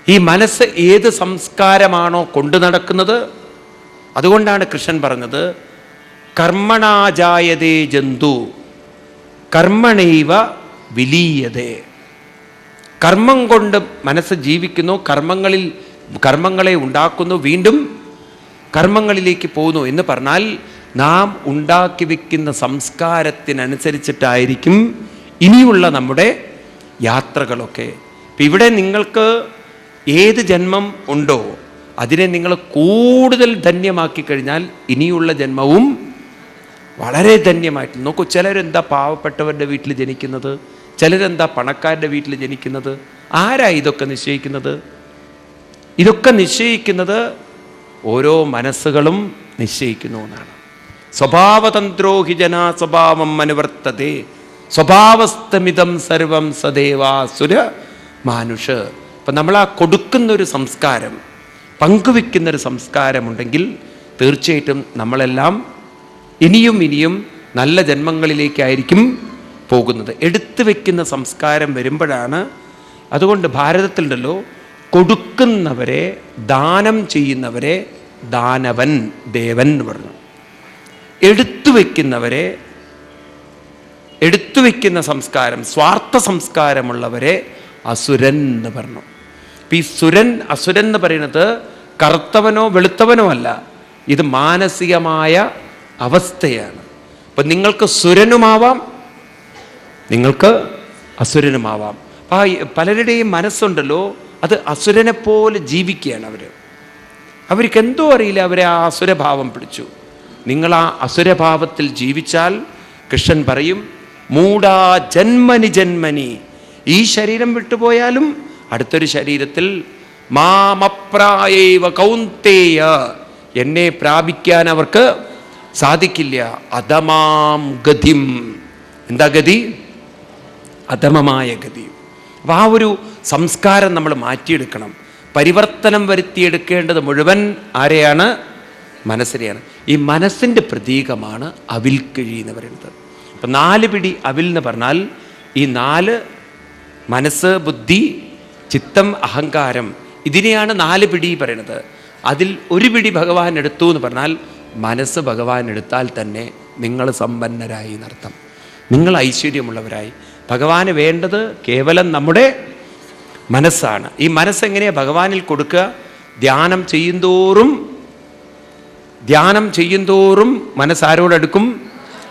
ഈ മനസ്സ് ഏത് സംസ്കാരമാണോ കൊണ്ടു നടക്കുന്നത്, അതുകൊണ്ടാണ് കൃഷ്ണൻ പറഞ്ഞത് കർമ്മണാജായതേ ജന്തു കർമ്മണൈവ വിലീയതേ. കർമ്മം കൊണ്ട് മനസ്സ് ജീവിക്കുന്നു, കർമ്മങ്ങളെ ഉണ്ടാക്കുന്നു, വീണ്ടും കർമ്മങ്ങളിലേക്ക് പോകുന്നു എന്ന് പറഞ്ഞാൽ നാം ഉണ്ടാക്കി വയ്ക്കുന്ന സംസ്കാരത്തിനനുസരിച്ചിട്ടായിരിക്കും ഇനിയുള്ള നമ്മുടെ യാത്രകളൊക്കെ. ഇപ്പം ഇവിടെ നിങ്ങൾക്ക് ഏത് ജന്മം ഉണ്ടോ അതിനെ നിങ്ങൾ കൂടുതൽ ധന്യമാക്കി കഴിഞ്ഞാൽ ഇനിയുള്ള ജന്മവും വളരെ ധന്യമായിട്ട് നോക്കൂ. ചിലരെന്താ പാവപ്പെട്ടവരുടെ വീട്ടിൽ ജനിക്കുന്നത്, ചിലരെന്താ പണക്കാരുടെ വീട്ടിൽ ജനിക്കുന്നത്. ആരാ ഇതൊക്കെ നിശ്ചയിക്കുന്നത്? ഇതൊക്കെ നിശ്ചയിക്കുന്നത് ഓരോ മനസ്സുകളും നിശ്ചയിക്കുന്നു എന്നാണ്. സ്വഭാവതന്ത്രോ ഹി ജനാ സ്വഭാവം അനുവർത്തതേ സ്വഭാവസ്ഥമിതം സർവം സദേവാസുര മാനുഷ. അപ്പം നമ്മൾ ആ കൊടുക്കുന്നൊരു സംസ്കാരം, പങ്കുവെക്കുന്നൊരു സംസ്കാരമുണ്ടെങ്കിൽ തീർച്ചയായിട്ടും നമ്മളെല്ലാം ഇനിയും നല്ല ജന്മങ്ങളിലേക്കായിരിക്കും പോകുന്നത്. എടുത്തു വയ്ക്കുന്ന സംസ്കാരം വരുമ്പോഴാണ്. അതുകൊണ്ട് ഭാരതത്തിലുണ്ടല്ലോ, കൊടുക്കുന്നവരെ, ദാനം ചെയ്യുന്നവരെ ദാനവൻ ദേവൻ എന്ന് പറഞ്ഞു. എടുത്തു വയ്ക്കുന്ന സംസ്കാരം, സ്വാർത്ഥ സംസ്കാരമുള്ളവരെ അസുരൻ എന്ന് പറഞ്ഞു. ഈ അസുരൻ എന്ന് പറയുന്നത് കറുത്തവനോ വെളുത്തവനോ അല്ല, ഇത് മാനസികമായ അവസ്ഥയാണ്. അപ്പം നിങ്ങൾക്ക് സുരനുമാവാം, നിങ്ങൾക്ക് അസുരനുമാവാം. പലരുടെയും മനസ്സുണ്ടല്ലോ, അത് അസുരനെ പോലെ ജീവിക്കുകയാണ് അവർക്ക് എന്തോ അറിയില്ല, അവരെ ആ അസുരഭാവം പിടിച്ചു. നിങ്ങൾ ആ അസുരഭാവത്തിൽ ജീവിച്ചാൽ കൃഷ്ണൻ പറയും മൂഢാ ജന്മനി ഈ ശരീരം വിട്ടുപോയാലും അടുത്തൊരു ശരീരത്തിൽ മാമപ്രായേവ കൗന്തേയ എന്നെ പ്രാപിക്കാൻ അവർക്ക് സാധിക്കില്ല. അധമാം ഗതിം. എന്താ ഗതി? അധമമായ ഗതി. അപ്പം ആ ഒരു സംസ്കാരം നമ്മൾ മാറ്റിയെടുക്കണം. പരിവർത്തനം വരുത്തിയെടുക്കേണ്ടത് മുഴുവൻ ആരെയാണ്? മനസ്സിനെയാണ്. ഈ മനസ്സിൻ്റെ പ്രതീകമാണ് അവിൽക്കിഴി എന്ന് പറയുന്നത്. അപ്പം 4 പിടി അവിൽ എന്ന് പറഞ്ഞാൽ ഈ 4 മനസ്സ്, ബുദ്ധി, ചിത്തം, അഹങ്കാരം, ഇതിനെയാണ് 4 പിടി പറയുന്നത്. അതിൽ 1 പിടി ഭഗവാൻ എടുത്തു എന്ന് പറഞ്ഞാൽ മനസ്സ് ഭഗവാൻ എടുത്താൽ തന്നെ നിങ്ങൾ സമ്പന്നരായി എന്നർത്ഥം, നിങ്ങൾ ഐശ്വര്യമുള്ളവരായി. ഭഗവാന് വേണ്ടത് കേവലം നമ്മുടെ മനസ്സാണ്. ഈ മനസ്സെങ്ങനെയാണ് ഭഗവാനിൽ കൊടുക്കുക? ധ്യാനം ചെയ്യുന്തോറും മനസ്സാരോടടുക്കും?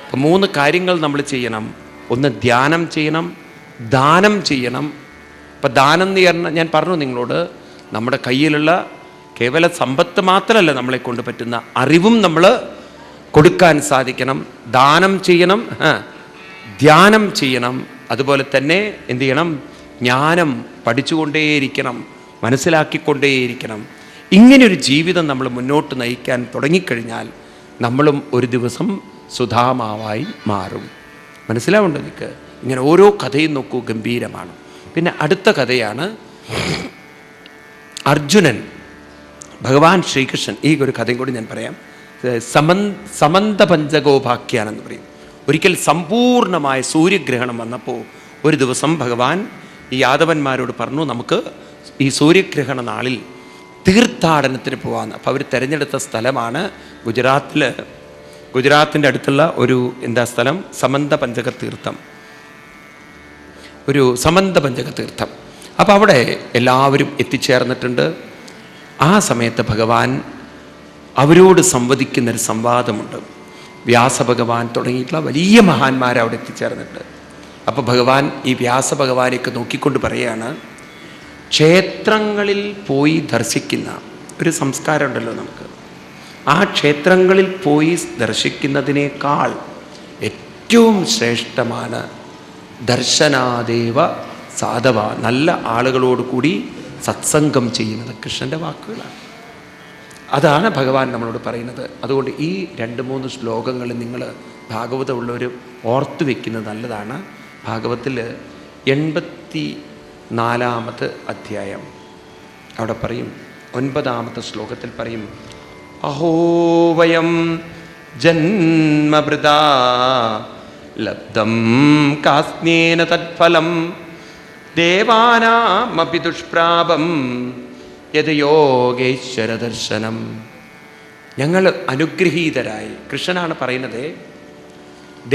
അപ്പം 3 കാര്യങ്ങൾ നമ്മൾ ചെയ്യണം. ഒന്ന് ധ്യാനം ചെയ്യണം, ദാനം ചെയ്യണം. അപ്പം ദാനം എന്ന് പറഞ്ഞാൽ ഞാൻ പറഞ്ഞു നിങ്ങളോട്, നമ്മുടെ കയ്യിലുള്ള കേവല സമ്പത്ത് മാത്രമല്ല നമ്മളെ കൊണ്ട് പറ്റുന്ന അറിവും നമ്മൾ കൊടുക്കാൻ സാധിക്കണം. ദാനം ചെയ്യണം, ധ്യാനം ചെയ്യണം. അതുപോലെ തന്നെ എന്ത് ചെയ്യണം? ജ്ഞാനം പഠിച്ചുകൊണ്ടേയിരിക്കണം, മനസ്സിലാക്കിക്കൊണ്ടേയിരിക്കണം. ഇങ്ങനെയൊരു ജീവിതം നമ്മൾ മുന്നോട്ട് നയിക്കാൻ തുടങ്ങിക്കഴിഞ്ഞാൽ നമ്മളും ഒരു ദിവസം സുധാമാവായി മാറും. മനസ്സിലാവുണ്ടോ നിങ്ങൾക്ക്? ഇങ്ങനെ ഓരോ കഥയും നോക്കൂ, ഗംഭീരമാണ്. പിന്നെ അടുത്ത കഥയാണ് അർജുനൻ, ഭഗവാൻ ശ്രീകൃഷ്ണൻ. ഈ ഒരു കഥയും കൂടി ഞാൻ പറയാം. സമന്ത പഞ്ചഗോഭാഖ്യാനെന്ന് പറയും. ഒരിക്കൽ സമ്പൂർണമായ സൂര്യഗ്രഹണം വന്നപ്പോൾ ഒരു ദിവസം ഭഗവാൻ ഈ യാദവന്മാരോട് പറഞ്ഞു, നമുക്ക് ഈ സൂര്യഗ്രഹണ നാളിൽ തീർത്ഥാടനത്തിന് പോകാമെന്ന്. അപ്പോൾ അവർ തിരഞ്ഞെടുത്ത സ്ഥലമാണ് ഗുജറാത്തിൻ്റെ അടുത്തുള്ള ഒരു സ്ഥലം? സമന്ത പഞ്ചക തീർത്ഥം. അപ്പോൾ അവിടെ എല്ലാവരും എത്തിച്ചേർന്നിട്ടുണ്ട്. ആ സമയത്ത് ഭഗവാൻ അവരോട് സംവദിക്കുന്നൊരു സംവാദമുണ്ട്. വ്യാസഭഗവാൻ തുടങ്ങിയിട്ടുള്ള വലിയ മഹാന്മാർ അവിടെ എത്തിച്ചേർന്നിട്ടുണ്ട്. അപ്പോൾ ഭഗവാൻ ഈ വ്യാസഭഗവാനെയൊക്കെ നോക്കിക്കൊണ്ട് പറയുകയാണ്, ക്ഷേത്രങ്ങളിൽ പോയി ദർശിക്കുന്ന ഒരു സംസ്കാരം ഉണ്ടല്ലോ നമുക്ക്. ആ ക്ഷേത്രങ്ങളിൽ പോയി ദർശിക്കുന്നതിനേക്കാൾ ഏറ്റവും ശ്രേഷ്ഠമാണ് ദർശനാദേവ സാധവ, നല്ല ആളുകളോട് കൂടി സത്സംഗം ചെയ്യുന്നത്. കൃഷ്ണൻ്റെ വാക്കുകളാണ്. അതാണ് ഭഗവാൻ നമ്മളോട് പറയുന്നത്. അതുകൊണ്ട് ഈ 2-3 ശ്ലോകങ്ങൾ നിങ്ങൾ ഭാഗവതമുള്ളവർ ഓർത്തു വയ്ക്കുന്നത് നല്ലതാണ്. ഭാഗവത്തിൽ 84-ാമത്തെ അധ്യായം അവിടെ പറയും, 9-ാമത്തെ ശ്ലോകത്തിൽ പറയും, അഹോ വയം ജന്മഭൃതാ ലബ്ധം കാസ്നേന തത്ഫലം ദേവാനാമപി ദുഷ്പ്രാപം യത് യോഗേശ്വര ദർശനം. ഞങ്ങൾ അനുഗ്രഹീതരായി. കൃഷ്ണനാണ് പറയുന്നത്,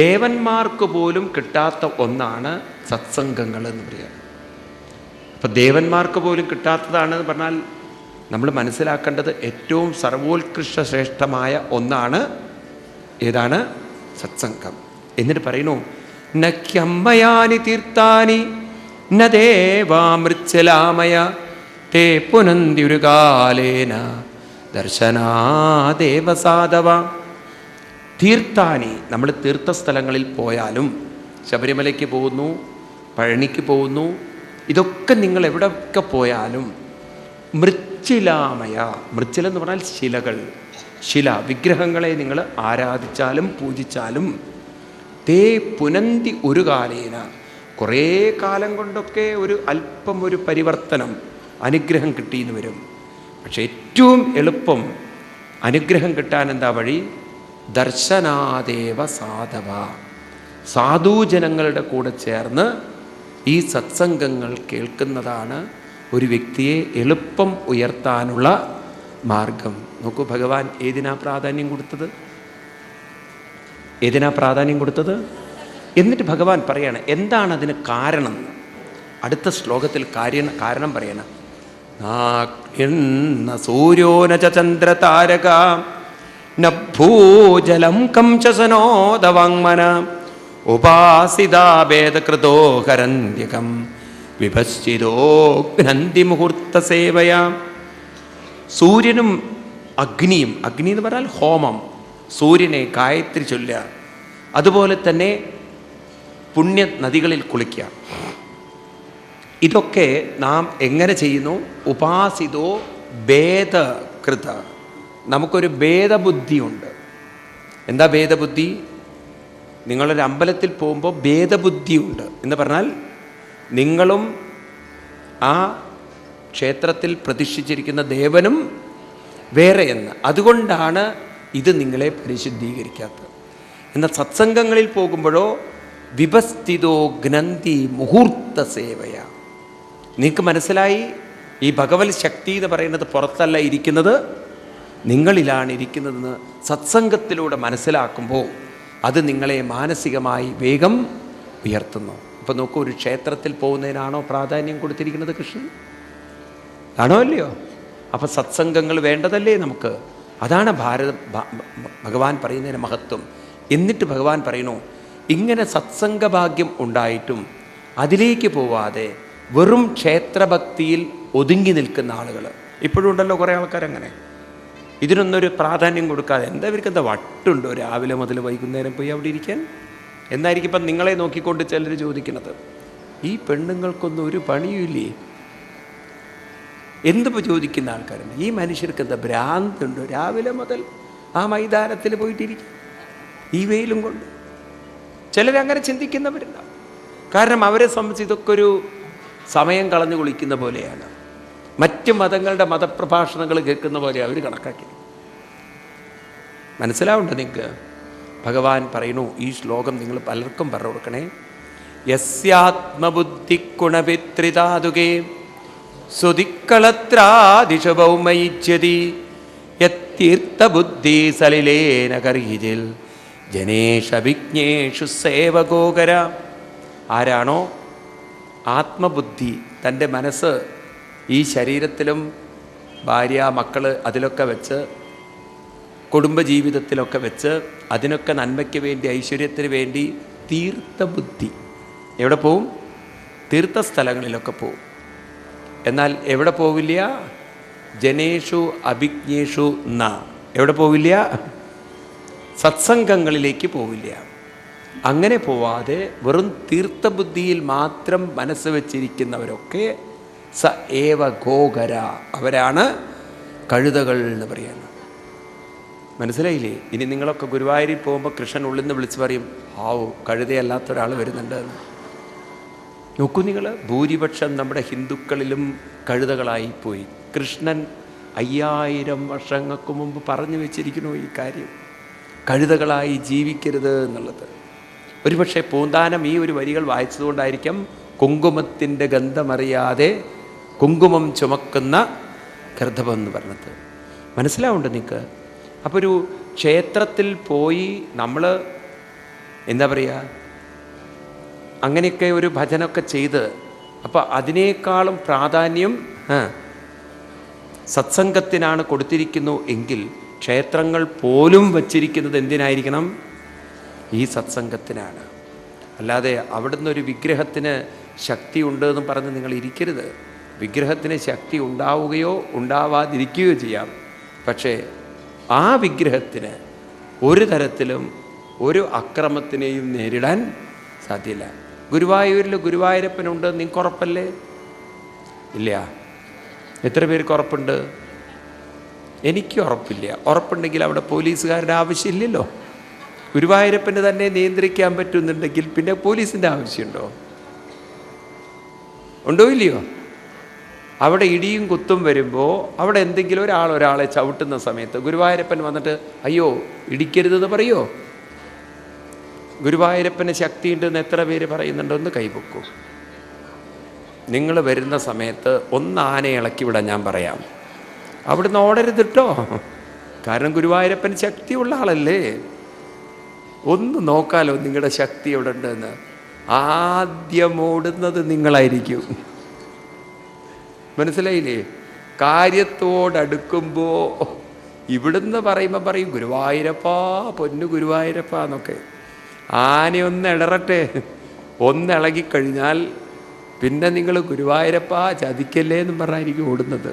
ദേവന്മാർക്ക് പോലും കിട്ടാത്ത ഒന്നാണ് സത്സംഗങ്ങൾ എന്ന് പറയുക. അപ്പം ദേവന്മാർക്ക് പോലും കിട്ടാത്തതാണെന്ന് പറഞ്ഞാൽ നമ്മൾ മനസ്സിലാക്കേണ്ടത് ഏറ്റവും സർവോത്കൃഷ്ട ശ്രേഷ്ഠമായ ഒന്നാണ്. ഏതാണ്? സത്സംഗം. എന്നിട്ട് പറയുന്നു, നഖ്യമ്മയാനി തീർത്ഥാനി ന ദേവാമൃച്ഛലാമയ തേ പുനന്തിയൊരു കാലേന ദർശനാദേവ സാധവ. തീർത്ഥാനി, നമ്മൾ തീർത്ഥസ്ഥലങ്ങളിൽ പോയാലും, ശബരിമലയ്ക്ക് പോകുന്നു, പഴനിക്ക് പോകുന്നു, ഇതൊക്കെ നിങ്ങൾ എവിടെയൊക്കെ പോയാലും മൃച്ഛിലാമയ, മൃച്ഛിലെന്ന് പറഞ്ഞാൽ ശിലകൾ, ശില വിഗ്രഹങ്ങളെ നിങ്ങൾ ആരാധിച്ചാലും പൂജിച്ചാലും തേ പുനന്തി ഒരു കാലേന, കുറേ കാലം കൊണ്ടൊക്കെ അല്പം ഒരു പരിവർത്തനം, അനുഗ്രഹം കിട്ടിയെന്ന് വരും. പക്ഷെ ഏറ്റവും എളുപ്പം അനുഗ്രഹം കിട്ടാൻ എന്താ വഴി? ദർശനാദേവ സാധവ, സാധുജനങ്ങളുടെ കൂടെ ചേർന്ന് ഈ സത്സംഗങ്ങൾ കേൾക്കുന്നതാണ് ഒരു വ്യക്തിയെ എളുപ്പം ഉയർത്താനുള്ള മാർഗം. നോക്കൂ, ഭഗവാൻ ഏതിനാ പ്രാധാന്യം കൊടുത്തത്? ഏതിനാ പ്രാധാന്യം കൊടുത്തത്? എന്നിട്ട് ഭഗവാൻ പറയാണ് എന്താണ് അതിന് കാരണം. അടുത്ത ശ്ലോകത്തിൽ കാരണം പറയണം. സൂര്യോ ന ചന്ദ്ര താരക ന ഭൂജലം കംശസനോദവാങ്മന ഉപാസിതാഭേദകൃതോ ഹരന്ത്യകം വിഭശ്ചിതോ ഘ്നന്തി മുഹൂർത്ത സേവയാ. സൂര്യനും അഗ്നിയും, അഗ്നി എന്ന് പറഞ്ഞാൽ ഹോമം, സൂര്യനെ ഗായത്രി ചൊല്ലുക, അതുപോലെ തന്നെ പുണ്യ നദികളിൽ കുളിക്കുക, ഇതൊക്കെ നാം എങ്ങനെ ചെയ്യുന്നു? ഉപാസിതോ ഭേദകൃത. നമുക്കൊരു ഭേദബുദ്ധിയുണ്ട്. എന്താ ഭേദബുദ്ധി? നിങ്ങളൊരു അമ്പലത്തിൽ പോകുമ്പോൾ ഭേദബുദ്ധിയുണ്ട് എന്ന് പറഞ്ഞാൽ നിങ്ങളും ആ ക്ഷേത്രത്തിൽ പ്രതിഷ്ഠിച്ചിരിക്കുന്ന ദേവനും വേറെയെന്ന്. അതുകൊണ്ടാണ് ഇത് നിങ്ങളെ പരിശുദ്ധീകരിക്കാത്തത്. എന്നാൽ സത്സംഗങ്ങളിൽ പോകുമ്പോഴോ വിഭസ്ഥിതോ ഘ്നന്തി മുഹൂർത്ത സേവയ. നിങ്ങൾക്ക് മനസ്സിലായി, ഈ ഭഗവത് ശക്തി എന്ന് പറയുന്നത് പുറത്തല്ല ഇരിക്കുന്നത്, നിങ്ങളിലാണ് ഇരിക്കുന്നതെന്ന് സത്സംഗത്തിലൂടെ മനസ്സിലാക്കുമ്പോൾ അത് നിങ്ങളെ മാനസികമായി വേഗം ഉയർത്തുന്നു. അപ്പോൾ നോക്കൂ, ഒരു ക്ഷേത്രത്തിൽ പോകുന്നതിനാണോ പ്രാധാന്യം കൊടുത്തിരിക്കുന്നത് കൃഷ്ണൻ? ആണോ അല്ലയോ? അപ്പം സത്സംഗങ്ങൾ വേണ്ടതല്ലേ നമുക്ക്? അതാണ് ഭഗവാൻ പറയുന്നതിന് മഹത്വം. എന്നിട്ട് ഭഗവാൻ പറയുന്നു, ഇങ്ങനെ സത്സംഗഭാഗ്യം ഉണ്ടായിട്ടും അതിലേക്ക് പോവാതെ വെറും ക്ഷേത്രഭക്തിയിൽ ഒതുങ്ങി നിൽക്കുന്ന ആളുകൾ ഇപ്പോഴും ഉണ്ടല്ലോ. കുറേ ആൾക്കാരങ്ങനെ ഇതിനൊന്നൊരു പ്രാധാന്യം കൊടുക്കാതെ, എന്താ ഇവർക്ക് എന്താ വട്ടുണ്ടോ രാവിലെ മുതൽ വൈകുന്നേരം പോയി അവിടെ ഇരിക്കാൻ എന്നായിരിക്കും ഇപ്പം നിങ്ങളെ നോക്കിക്കൊണ്ട് ചിലർ ചോദിക്കുന്നത്. ഈ പെണ്ണുങ്ങൾക്കൊന്നും ഒരു പണിയുമില്ലേ എന്തിപ്പോൾ ചോദിക്കുന്ന ആൾക്കാരുണ്ട്. ഈ മനുഷ്യർക്ക് എന്താ ഭ്രാന്തുണ്ടോ രാവിലെ മുതൽ ആ മൈതാനത്തിൽ പോയിട്ടിരിക്കും ഈ വെയിലും കൊണ്ട്? ചിലരങ്ങനെ ചിന്തിക്കുന്നവരുണ്ടാവും. കാരണം അവരെ സംബന്ധിച്ച് ഇതൊക്കെ ഒരു സമയം കളഞ്ഞു കുളിക്കുന്ന പോലെയാണ്. മറ്റ് മതങ്ങളുടെ മതപ്രഭാഷണങ്ങൾ കേൾക്കുന്ന പോലെ അവർ കണക്കാക്കി. മനസ്സിലാവുണ്ടോ നിങ്ങൾക്ക്? ഭഗവാൻ പറയുന്നു, ഈ ശ്ലോകം നിങ്ങൾ പലർക്കും പറഞ്ഞു കൊടുക്കണേ. യസ്യാത്മബുദ്ധിക്കുണപിത്രിതാതുകേ സുതിക്കളത്രാദിശഭൗമയിജ്യതി യത്തീർത്ഥബുദ്ധി സലിലേന കർഹിജിൽ ജനേഷവിജ്ഞേഷു സേവകോകര. ആരാണോ ആത്മബുദ്ധി, തൻ്റെ മനസ്സ് ഈ ശരീരത്തിലും ഭാര്യ മക്കൾ അതിലൊക്കെ വെച്ച്, കുടുംബജീവിതത്തിലൊക്കെ വെച്ച്, അതിനൊക്കെ നന്മയ്ക്ക് വേണ്ടി ഐശ്വര്യത്തിന് വേണ്ടി തീർത്ഥബുദ്ധി എവിടെ പോവും? തീർത്ഥസ്ഥലങ്ങളിലൊക്കെ പോവും. എന്നാൽ എവിടെ പോവില്ല? ജനേഷു അഭിജ്ഞേഷു ന. എവിടെ പോവില്ല? സത്സംഗങ്ങളിലേക്ക് പോവില്ല. അങ്ങനെ പോവാതെ വെറും തീർത്ഥബുദ്ധിയിൽ മാത്രം മനസ്സ് വച്ചിരിക്കുന്നവരൊക്കെ സ ഏവ ഗോകര, അവരാണ് കഴുതകൾ എന്ന് പറയാണ്. മനസ്സിലായില്ലേ? ഇനി നിങ്ങളൊക്കെ ഗുരുവായൂരിൽ പോകുമ്പോൾ കൃഷ്ണൻ ഉള്ളിൽ നിന്ന് വിളിച്ച് പറയും, ഹാവു കഴുതയല്ലാത്ത ഒരാൾ വരുന്നുണ്ട് എന്ന്. നോക്കൂ നിങ്ങൾ, ഭൂരിപക്ഷം നമ്മുടെ ഹിന്ദുക്കളിലും കഴുതകളായി പോയി. കൃഷ്ണൻ 5000 വർഷങ്ങൾക്ക് മുമ്പ് പറഞ്ഞു വെച്ചിരിക്കുന്നു ഈ കാര്യം, കഴുതകളായി ജീവിക്കരുത് എന്നുള്ളത്. ഒരുപക്ഷെ പൂന്താനം ഈ ഒരു വരികൾ വായിച്ചതുകൊണ്ടായിരിക്കും കുങ്കുമത്തിൻ്റെ ഗന്ധമറിയാതെ കുങ്കുമം ചുമക്കുന്ന ഗർദ്ധപം എന്ന് പറഞ്ഞത്. മനസ്സിലാവുണ്ട് നിങ്ങൾക്ക്? അപ്പോൾ ഒരു ക്ഷേത്രത്തിൽ പോയി നമ്മൾ എന്താ പറയുക, അങ്ങനെയൊക്കെ ഒരു ഭജനമൊക്കെ ചെയ്ത്, അപ്പോൾ അതിനേക്കാളും പ്രാധാന്യം സത്സംഗത്തിനാണ് കൊടുത്തിരിക്കുന്നു എങ്കിൽ ക്ഷേത്രങ്ങൾ പോലും വച്ചിരിക്കുന്നത് എന്തിനായിരിക്കണം? ഈ സത്സംഗത്തിനാണ്. അല്ലാതെ അവിടുന്ന് ഒരു വിഗ്രഹത്തിന് ശക്തി ഉണ്ട് എന്ന് പറഞ്ഞ് നിങ്ങൾ ഇരിക്കരുത്. വിഗ്രഹത്തിന് ശക്തി ഉണ്ടാവുകയോ ഉണ്ടാവാതിരിക്കുകയോ ചെയ്യാം. പക്ഷേ ആ വിഗ്രഹത്തിന് ഒരു തരത്തിലും ഒരു അക്രമത്തിനെയും നേരിടാൻ സാധ്യമില്ല. ഗുരുവായൂരിൽ ഗുരുവായൂരപ്പനുണ്ട്, നിങ്ങൾക്ക് ഉറപ്പല്ലേ? ഇല്ല. എത്ര പേർക്ക് ഉറപ്പുണ്ട്? എനിക്ക് ഉറപ്പില്ല. ഉറപ്പുണ്ടെങ്കിൽ അവിടെ പോലീസുകാരുടെ ആവശ്യമില്ലല്ലോ. ഗുരുവായൂരപ്പന് തന്നെ നിയന്ത്രിക്കാൻ പറ്റുന്നുണ്ടെങ്കിൽ പിന്നെ പോലീസിൻ്റെ ആവശ്യമുണ്ടോ? ഉണ്ടോ ഇല്ലയോ? അവിടെ ഇടിയും കുത്തും വരുമ്പോൾ അവിടെ എന്തെങ്കിലും ഒരാളെ ചവിട്ടുന്ന സമയത്ത് ഗുരുവായൂരപ്പൻ വന്നിട്ട് അയ്യോ ഇടിക്കരുതെന്ന് പറയുമോ? ഗുരുവായൂരപ്പന് ശക്തിയുണ്ടെന്ന് എത്ര പേര് പറയുന്നുണ്ടോ? ഒന്ന് കൈപൊക്കൂ. നിങ്ങൾ വരുന്ന സമയത്ത് ഒന്ന് ആനയെ ഇളക്കി വിടാൻ ഞാൻ പറയാം. അവിടുന്ന് ഓടരുത് കേട്ടോ. കാരണം ഗുരുവായൂരപ്പൻ ശക്തിയുള്ള ആളല്ലേ. ഒന്ന് നോക്കാലോ നിങ്ങളുടെ ശക്തി എവിടെ ഉണ്ടെന്ന്. ആദ്യം ഓടുന്നത് നിങ്ങളായിരിക്കും. മനസ്സിലായില്ലേ? കാര്യത്തോടടുക്കുമ്പോൾ ഇവിടുന്ന് പറയുമ്പോൾ പറയും ഗുരുവായൂരപ്പാ, പൊന്നു ഗുരുവായൂരപ്പാ എന്നൊക്കെ. ആനയൊന്ന് ഇടറട്ടെ, ഒന്നിളകിക്കഴിഞ്ഞാൽ പിന്നെ നിങ്ങൾ ഗുരുവായൂരപ്പാ ചതിക്കല്ലേ എന്നും പറഞ്ഞായിരിക്കും ഓടുന്നത്.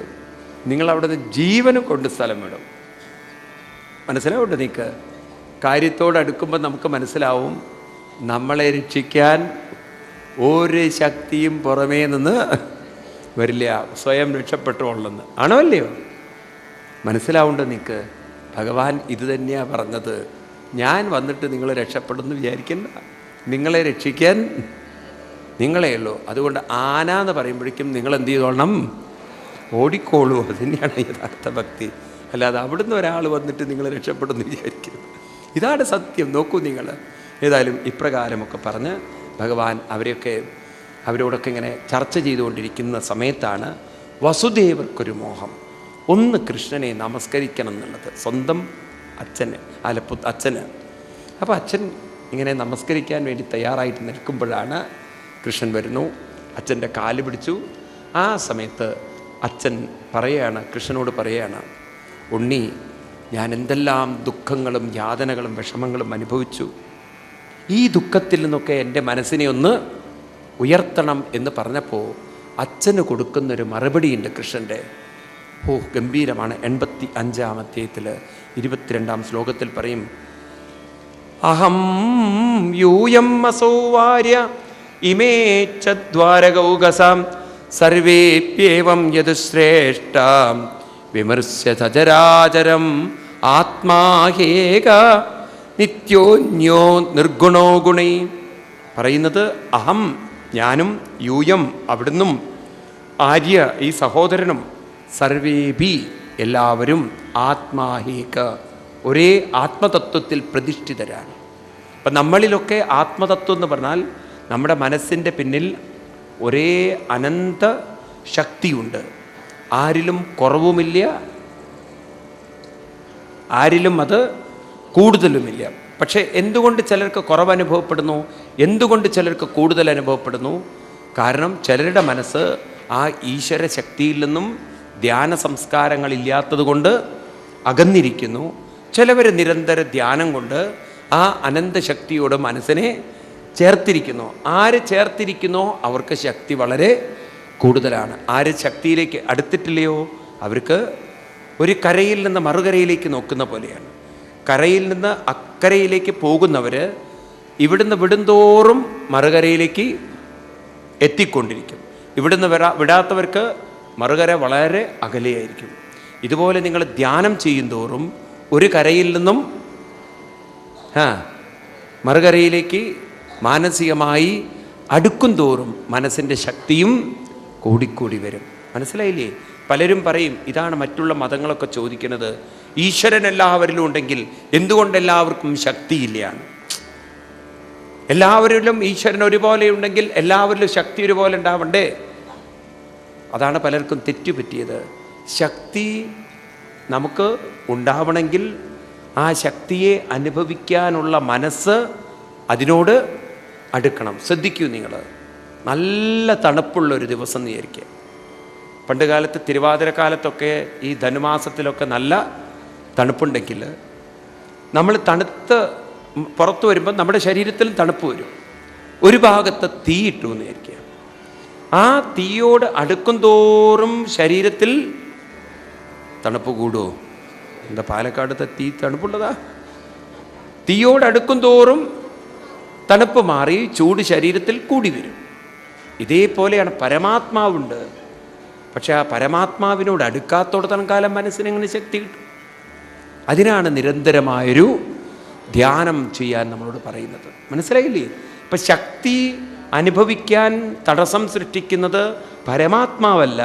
നിങ്ങളവിടുന്ന് ജീവനും കൊണ്ട് സ്ഥലം വിടും. മനസ്സിലാവുണ്ട് നിങ്ങൾക്ക്? കാര്യത്തോടടുക്കുമ്പോൾ നമുക്ക് മനസ്സിലാവും നമ്മളെ രക്ഷിക്കാൻ ഒരു ശക്തിയും പുറമേ നിന്ന് വരില്ല, സ്വയം രക്ഷപ്പെട്ടുള്ളെന്ന്. ആണോ അല്ലയോ? മനസ്സിലാവുണ്ട് നിങ്ങൾക്ക്? ഭഗവാൻ ഇത് തന്നെയാണ് പറഞ്ഞത്. ഞാൻ വന്നിട്ട് നിങ്ങൾ രക്ഷപ്പെടുമെന്ന് വിചാരിക്കണ്ട. നിങ്ങളെ രക്ഷിക്കാൻ നിങ്ങളേ ഉള്ളൂ. അതുകൊണ്ട് ആന എന്ന് പറയുമ്പോഴേക്കും നിങ്ങൾ എന്ത് ചെയ്തോളണം? ഓടിക്കോളൂ. അത് തന്നെയാണ് യഥാർത്ഥ ഭക്തി. അല്ലാതെ അവിടുന്ന് ഒരാൾ വന്നിട്ട് നിങ്ങൾ രക്ഷപ്പെടുമെന്ന് വിചാരിക്കും. ഇതാണ് സത്യം. നോക്കൂ നിങ്ങൾ. ഏതായാലും ഇപ്രകാരമൊക്കെ പറഞ്ഞ് ഭഗവാൻ അവരോടൊക്കെ ഇങ്ങനെ ചർച്ച ചെയ്തുകൊണ്ടിരിക്കുന്ന സമയത്താണ് വസുദേവർക്കൊരു മോഹം. ഒന്ന് കൃഷ്ണനെ നമസ്കരിക്കണം എന്നുള്ളത്, സ്വന്തം അച്ഛന് അപ്പോൾ അച്ഛൻ ഇങ്ങനെ നമസ്കരിക്കാൻ വേണ്ടി തയ്യാറായിട്ട് നിൽക്കുമ്പോഴാണ് കൃഷ്ണൻ വരുന്നു. അച്ഛൻ്റെ കാല് പിടിച്ചു. ആ സമയത്ത് അച്ഛൻ കൃഷ്ണനോട് പറയാണ്, ഉണ്ണി, ഞാൻ എന്തെല്ലാം ദുഃഖങ്ങളും യാതനകളും വിഷമങ്ങളും അനുഭവിച്ചു. ഈ ദുഃഖത്തിൽ നിന്നൊക്കെ എൻ്റെ മനസ്സിനെ ഒന്ന് ഉയർത്തണം എന്ന് പറഞ്ഞപ്പോൾ അച്ഛന് കൊടുക്കുന്നൊരു മറുപടിയുണ്ട് കൃഷ്ണൻ്റെ. ഗംഭീരമാണ്. 85-ാം അധ്യായത്തിൽ 22-ാം ശ്ലോകത്തിൽ പറയും, അഹം യൂയം അസൗവാര്യ ഇമേ ചദ്വാരകൗകസാം സർവേപ്യേവം യദുശ്രേഷ്ഠ വിമർശ്യ സചരാചരം ആത്മാഹേക നിത്യോന്യോ നിർഗുണോ ഗുണൈ. പറയുന്നത് അഹം, ഞാനും, യൂയം, അവിടുന്നും, ആര്യ, ഈ സഹോദരനും, സർവേഭി, എല്ലാവരും, ആത്മാഹേക, ഒരേ ആത്മതത്വത്തിൽ പ്രതിഷ്ഠിതരാണ്. അപ്പം നമ്മളിലൊക്കെ ആത്മതത്വം എന്ന് പറഞ്ഞാൽ നമ്മുടെ മനസ്സിൻ്റെ പിന്നിൽ ഒരേ അനന്ത ശക്തിയുണ്ട്. ആരിലും കുറവുമില്ല, ആരിലും അത് കൂടുതലുമില്ല. പക്ഷേ എന്തുകൊണ്ട് ചിലർക്ക് കുറവ് അനുഭവപ്പെടുന്നു, എന്തുകൊണ്ട് ചിലർക്ക് കൂടുതൽ അനുഭവപ്പെടുന്നു? കാരണം ചിലരുടെ മനസ്സ് ആ ഈശ്വര ശക്തിയിൽ നിന്നും ധ്യാന സംസ്കാരങ്ങളില്ലാത്തത് കൊണ്ട് അകന്നിരിക്കുന്നു. ചിലവർ നിരന്തര ധ്യാനം കൊണ്ട് ആ അനന്തശക്തിയോട് മനസ്സിനെ ചേർത്തിരിക്കുന്നു. ആര് ചേർത്തിരിക്കുന്നോ അവർക്ക് ശക്തി വളരെ കൂടുതലാണ്. ആര് ശക്തിയിലേക്ക് അടുത്തിട്ടില്ലയോ അവർക്ക് ഒരു കരയിൽ നിന്ന് മറുകരയിലേക്ക് നോക്കുന്ന പോലെയാണ്. കരയിൽ നിന്ന് അക്കരയിലേക്ക് പോകുന്നവർ ഇവിടുന്ന് വിടുന്തോറും മറുകരയിലേക്ക് എത്തിക്കൊണ്ടിരിക്കും. ഇവിടുന്ന് വിടാത്തവർക്ക് മറുകര വളരെ അകലെയായിരിക്കും. ഇതുപോലെ നിങ്ങൾ ധ്യാനം ചെയ്യും തോറും ഒരു കരയിൽ നിന്നും മറുകരയിലേക്ക് മാനസികമായി അടുക്കും തോറും മനസ്സിൻ്റെ ശക്തിയും കൂടിക്കൂടി വരും. മനസ്സിലായില്ലേ? പലരും പറയും, ഇതാണ് മറ്റുള്ള മതങ്ങളൊക്കെ ചോദിക്കുന്നത്, ഈശ്വരൻ എല്ലാവരിലും ഉണ്ടെങ്കിൽ എന്തുകൊണ്ട് എല്ലാവർക്കും ശക്തിയില്ലയാണ്? എല്ലാവരിലും ഈശ്വരൻ ഒരുപോലെ ഉണ്ടെങ്കിൽ എല്ലാവരിലും ശക്തി ഒരുപോലെ ഉണ്ടാവണ്ടേ? അതാണ് പലർക്കും തെറ്റുപറ്റിയത്. ശക്തി നമുക്ക് ഉണ്ടാവണമെങ്കിൽ ആ ശക്തിയെ അനുഭവിക്കാനുള്ള മനസ്സ് അതിനോട് അടുക്കണം. ശ്രദ്ധിക്കൂ നിങ്ങൾ, നല്ല തണുപ്പുള്ളൊരു ദിവസം വിചാരിക്കുക. പണ്ട് കാലത്ത് തിരുവാതിരക്കാലത്തൊക്കെ ഈ ധനുമാസത്തിലൊക്കെ നല്ല തണുപ്പുണ്ടെങ്കിൽ നമ്മൾ തണുത്ത് പുറത്തു വരുമ്പോൾ നമ്മുടെ ശരീരത്തിലും തണുപ്പ് വരും. ഒരു ഭാഗത്ത് തീ ഇട്ടു എന്ന് വിചാരിക്കുക. ആ തീയോട് അടുക്കും തോറും ശരീരത്തിൽ തണുപ്പ് കൂടുമോ? എന്താ പാലക്കാടത്തെ തീ തണുപ്പുള്ളതാ? തീയോട് അടുക്കും തോറും തണുപ്പ് മാറി ചൂട് ശരീരത്തിൽ കൂടി വരും. ഇതേപോലെയാണ് പരമാത്മാവുണ്ട്. പക്ഷെ ആ പരമാത്മാവിനോട് അടുക്കാത്തോടത്തോളം കാലം മനസ്സിനെങ്ങനെ ശക്തി കിട്ടും? അതിനാണ് നിരന്തരമായൊരു ധ്യാനം ചെയ്യാൻ നമ്മളോട് പറയുന്നത്. മനസ്സിലായില്ലേ? ഇപ്പം ശക്തി അനുഭവിക്കാൻ തടസ്സം സൃഷ്ടിക്കുന്നത് പരമാത്മാവല്ല,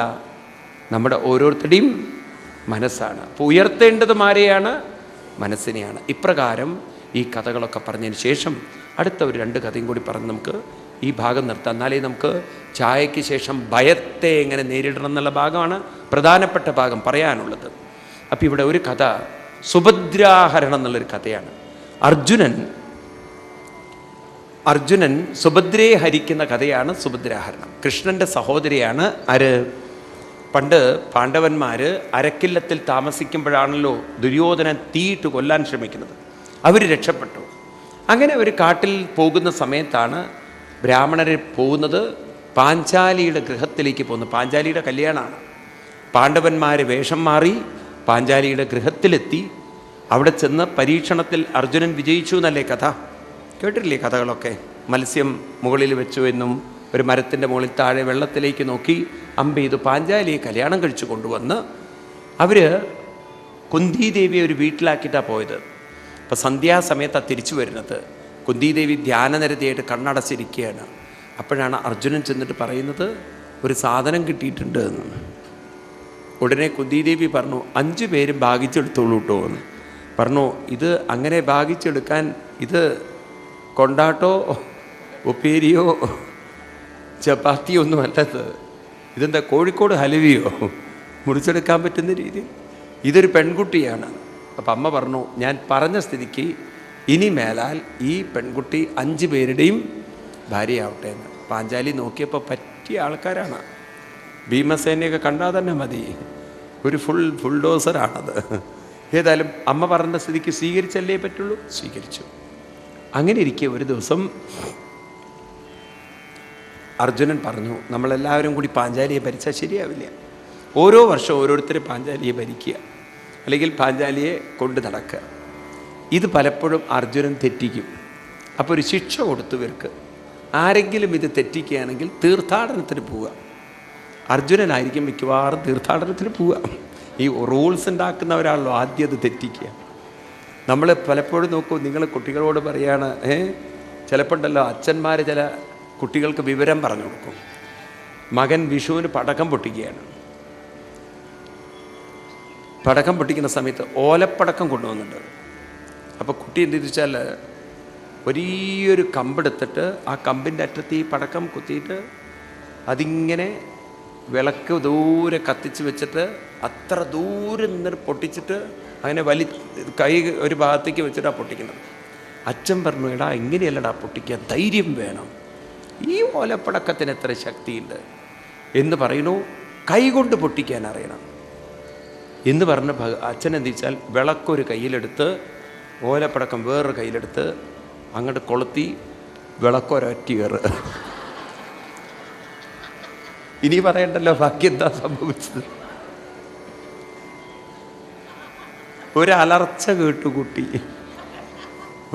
നമ്മുടെ ഓരോരുത്തരുടെയും മനസ്സാണ്. അപ്പോൾ ഉയർത്തേണ്ടത് ആരെയാണ്? മനസ്സിനെയാണ്. ഇപ്രകാരം ഈ കഥകളൊക്കെ പറഞ്ഞതിന് ശേഷം അടുത്ത ഒരു 2 കഥയും കൂടി പറഞ്ഞ് നമുക്ക് ഈ ഭാഗം നിർത്താം. എന്നാലേ നമുക്ക് ചായയ്ക്ക് ശേഷം ഭയത്തെ എങ്ങനെ നേരിടണം എന്നുള്ള ഭാഗമാണ് പ്രധാനപ്പെട്ട ഭാഗം പറയാനുള്ളത്. അപ്പം ഇവിടെ ഒരു കഥ സുഭദ്രാഹരണം എന്നുള്ളൊരു കഥയാണ്. അർജുനൻ സുഭദ്രയെ ഹരിക്കുന്ന കഥയാണ് സുഭദ്രാഹരണം. കൃഷ്ണൻ്റെ സഹോദരിയാണ് ആര്? പണ്ട് പാണ്ഡവന്മാർ അരക്കില്ലത്തിൽ താമസിക്കുമ്പോഴാണല്ലോ ദുര്യോധനൻ തീയിട്ട് കൊല്ലാൻ ശ്രമിക്കുന്നത്. അവർ രക്ഷപ്പെട്ടു. അങ്ങനെ ഒരു കാട്ടിൽ പോകുന്ന സമയത്താണ് ബ്രാഹ്മണരെ പോകുന്നത് പാഞ്ചാലിയുടെ ഗൃഹത്തിലേക്ക് പോകുന്നത്. പാഞ്ചാലിയുടെ കല്യാണമാണ്. പാണ്ഡവന്മാർ വേഷം മാറി പാഞ്ചാലിയുടെ ഗൃഹത്തിലെത്തി. അവിടെ ചെന്ന് പരീക്ഷണത്തിൽ അർജുനൻ വിജയിച്ചു എന്നല്ലേ കഥ? കേട്ടിട്ടില്ലേ കഥകളൊക്കെ? മത്സ്യം മുകളിൽ വെച്ചു എന്നും ഒരു മരത്തിൻ്റെ മുകളിൽ താഴെ വെള്ളത്തിലേക്ക് നോക്കി അമ്പെയ്തു പാഞ്ചാലിയെ കല്യാണം കഴിച്ചു കൊണ്ടുവന്ന് അവർ കുന്തിദേവിയെ ഒരു വീട്ടിലാക്കിയിട്ടാണ് പോയത്. അപ്പോൾ സന്ധ്യാസമയത്താണ് തിരിച്ചു വരുന്നത്. കുന്തിദേവി ധ്യാനനിരതിയായിട്ട് കണ്ണടച്ചിരിക്കുകയാണ്. അപ്പോഴാണ് അർജുനൻ ചെന്നിട്ട് പറയുന്നത് ഒരു സാധനം കിട്ടിയിട്ടുണ്ട് എന്ന്. ഉടനെ കുന്തിദേവി പറഞ്ഞു 5 പേരും ഭാഗിച്ചെടുത്തോളൂ കേട്ടോ എന്ന് പറഞ്ഞു. ഇത് അങ്ങനെ ഭാഗിച്ചെടുക്കാൻ ഇത് കൊണ്ടാട്ടോ ഉപ്പേരിയോ ചപ്പാത്തിയോ ഒന്നും അല്ലത്. ഇതെന്താ കോഴിക്കോട് ഹലുവയോ മുറിച്ചെടുക്കാൻ പറ്റുന്ന രീതിയിൽ? ഇതൊരു പെൺകുട്ടിയാണ്. അപ്പം അമ്മ പറഞ്ഞു ഞാൻ പറഞ്ഞ സ്ഥിതിക്ക് ഇനി മേലാൽ ഈ പെൺകുട്ടി 5 പേരുടെയും ഭാര്യയാവട്ടെ എന്ന്. പാഞ്ചാലി നോക്കിയപ്പോൾ പറ്റിയ ആൾക്കാരാണ്. ഭീമസേനയൊക്കെ കണ്ടാൽ തന്നെ മതി. ഒരു ഫുൾ ഡോസറാണത്. ഏതായാലും അമ്മ പറഞ്ഞ സ്ഥിതിക്ക് സ്വീകരിച്ചല്ലേ പറ്റുള്ളൂ. സ്വീകരിച്ചു. അങ്ങനെ ഇരിക്കെ ഒരു ദിവസം അർജുനൻ പറഞ്ഞു നമ്മളെല്ലാവരും കൂടി പാഞ്ചാലിയെ ഭരിച്ചാൽ ശരിയാവില്ല. ഓരോ വർഷം ഓരോരുത്തർ പാഞ്ചാലിയെ ഭരിക്കുക, അല്ലെങ്കിൽ പാഞ്ചാലിയെ കൊണ്ട് നടക്കുക. ഇത് പലപ്പോഴും അർജുനൻ തെറ്റിക്കും. അപ്പോൾ ഒരു ശിക്ഷ കൊടുത്തു ഇവർക്ക്. ആരെങ്കിലും ഇത് തെറ്റിക്കുകയാണെങ്കിൽ തീർത്ഥാടനത്തിന് പോവുക. അർജുനനായിരിക്കും മിക്കവാറും തീർത്ഥാടനത്തിന് പോവുക. ഈ റൂൾസ് ഉണ്ടാക്കുന്ന ഒരാളല്ലോ ആദ്യം അത് തെറ്റിക്കുക. നമ്മൾ പലപ്പോഴും നോക്കൂ, നിങ്ങൾ കുട്ടികളോട് പറയാണ് ചിലപ്പോൾ ഉണ്ടല്ലോ അച്ഛന്മാർ ചില കുട്ടികൾക്ക് വിവരം പറഞ്ഞു കൊടുക്കും. മകൻ വിഷുവിന് പടക്കം പൊട്ടിക്കുകയാണ്. പടക്കം പൊട്ടിക്കുന്ന സമയത്ത് ഓലപ്പടക്കം കൊണ്ടുവന്നിട്ടുണ്ട്. അപ്പോൾ കുട്ടി എന്ത് വെച്ചാൽ വലിയൊരു കമ്പെടുത്തിട്ട് ആ കമ്പിൻ്റെ അറ്റത്ത് ഈ പടക്കം കുത്തിയിട്ട് അതിങ്ങനെ വിളക്ക് ദൂരെ കത്തിച്ച് വെച്ചിട്ട് അത്ര ദൂരെ നിന്ന് പൊട്ടിച്ചിട്ട് അങ്ങനെ കൈ ഒരു ഭാഗത്തേക്ക് വെച്ചിട്ടാണ് പൊട്ടിക്കുന്നത്. അച്ഛൻ പറഞ്ഞു എടാ ഇങ്ങനെയല്ലടാ പൊട്ടിക്കുക, ധൈര്യം വേണം. ഈ ഓലപ്പടക്കത്തിന് എത്ര ശക്തിയുണ്ട് എന്ന് പറയുന്നു. കൈകൊണ്ട് പൊട്ടിക്കാൻ അറിയണം എന്ന് പറഞ്ഞ അച്ഛൻ എന്ത് വെച്ചാൽ വിളക്കൊരു കയ്യിലെടുത്ത് ഓലപ്പടക്കം വേറൊരു കയ്യിലെടുത്ത് അങ്ങോട്ട് കൊളുത്തി വിളക്കൊരൊറ്റ കയറ്. ഇനി പറയണ്ടല്ലോ ബാക്കി എന്താ സംഭവിച്ചത്. ഒരലർച്ച കേട്ടു കുട്ടി.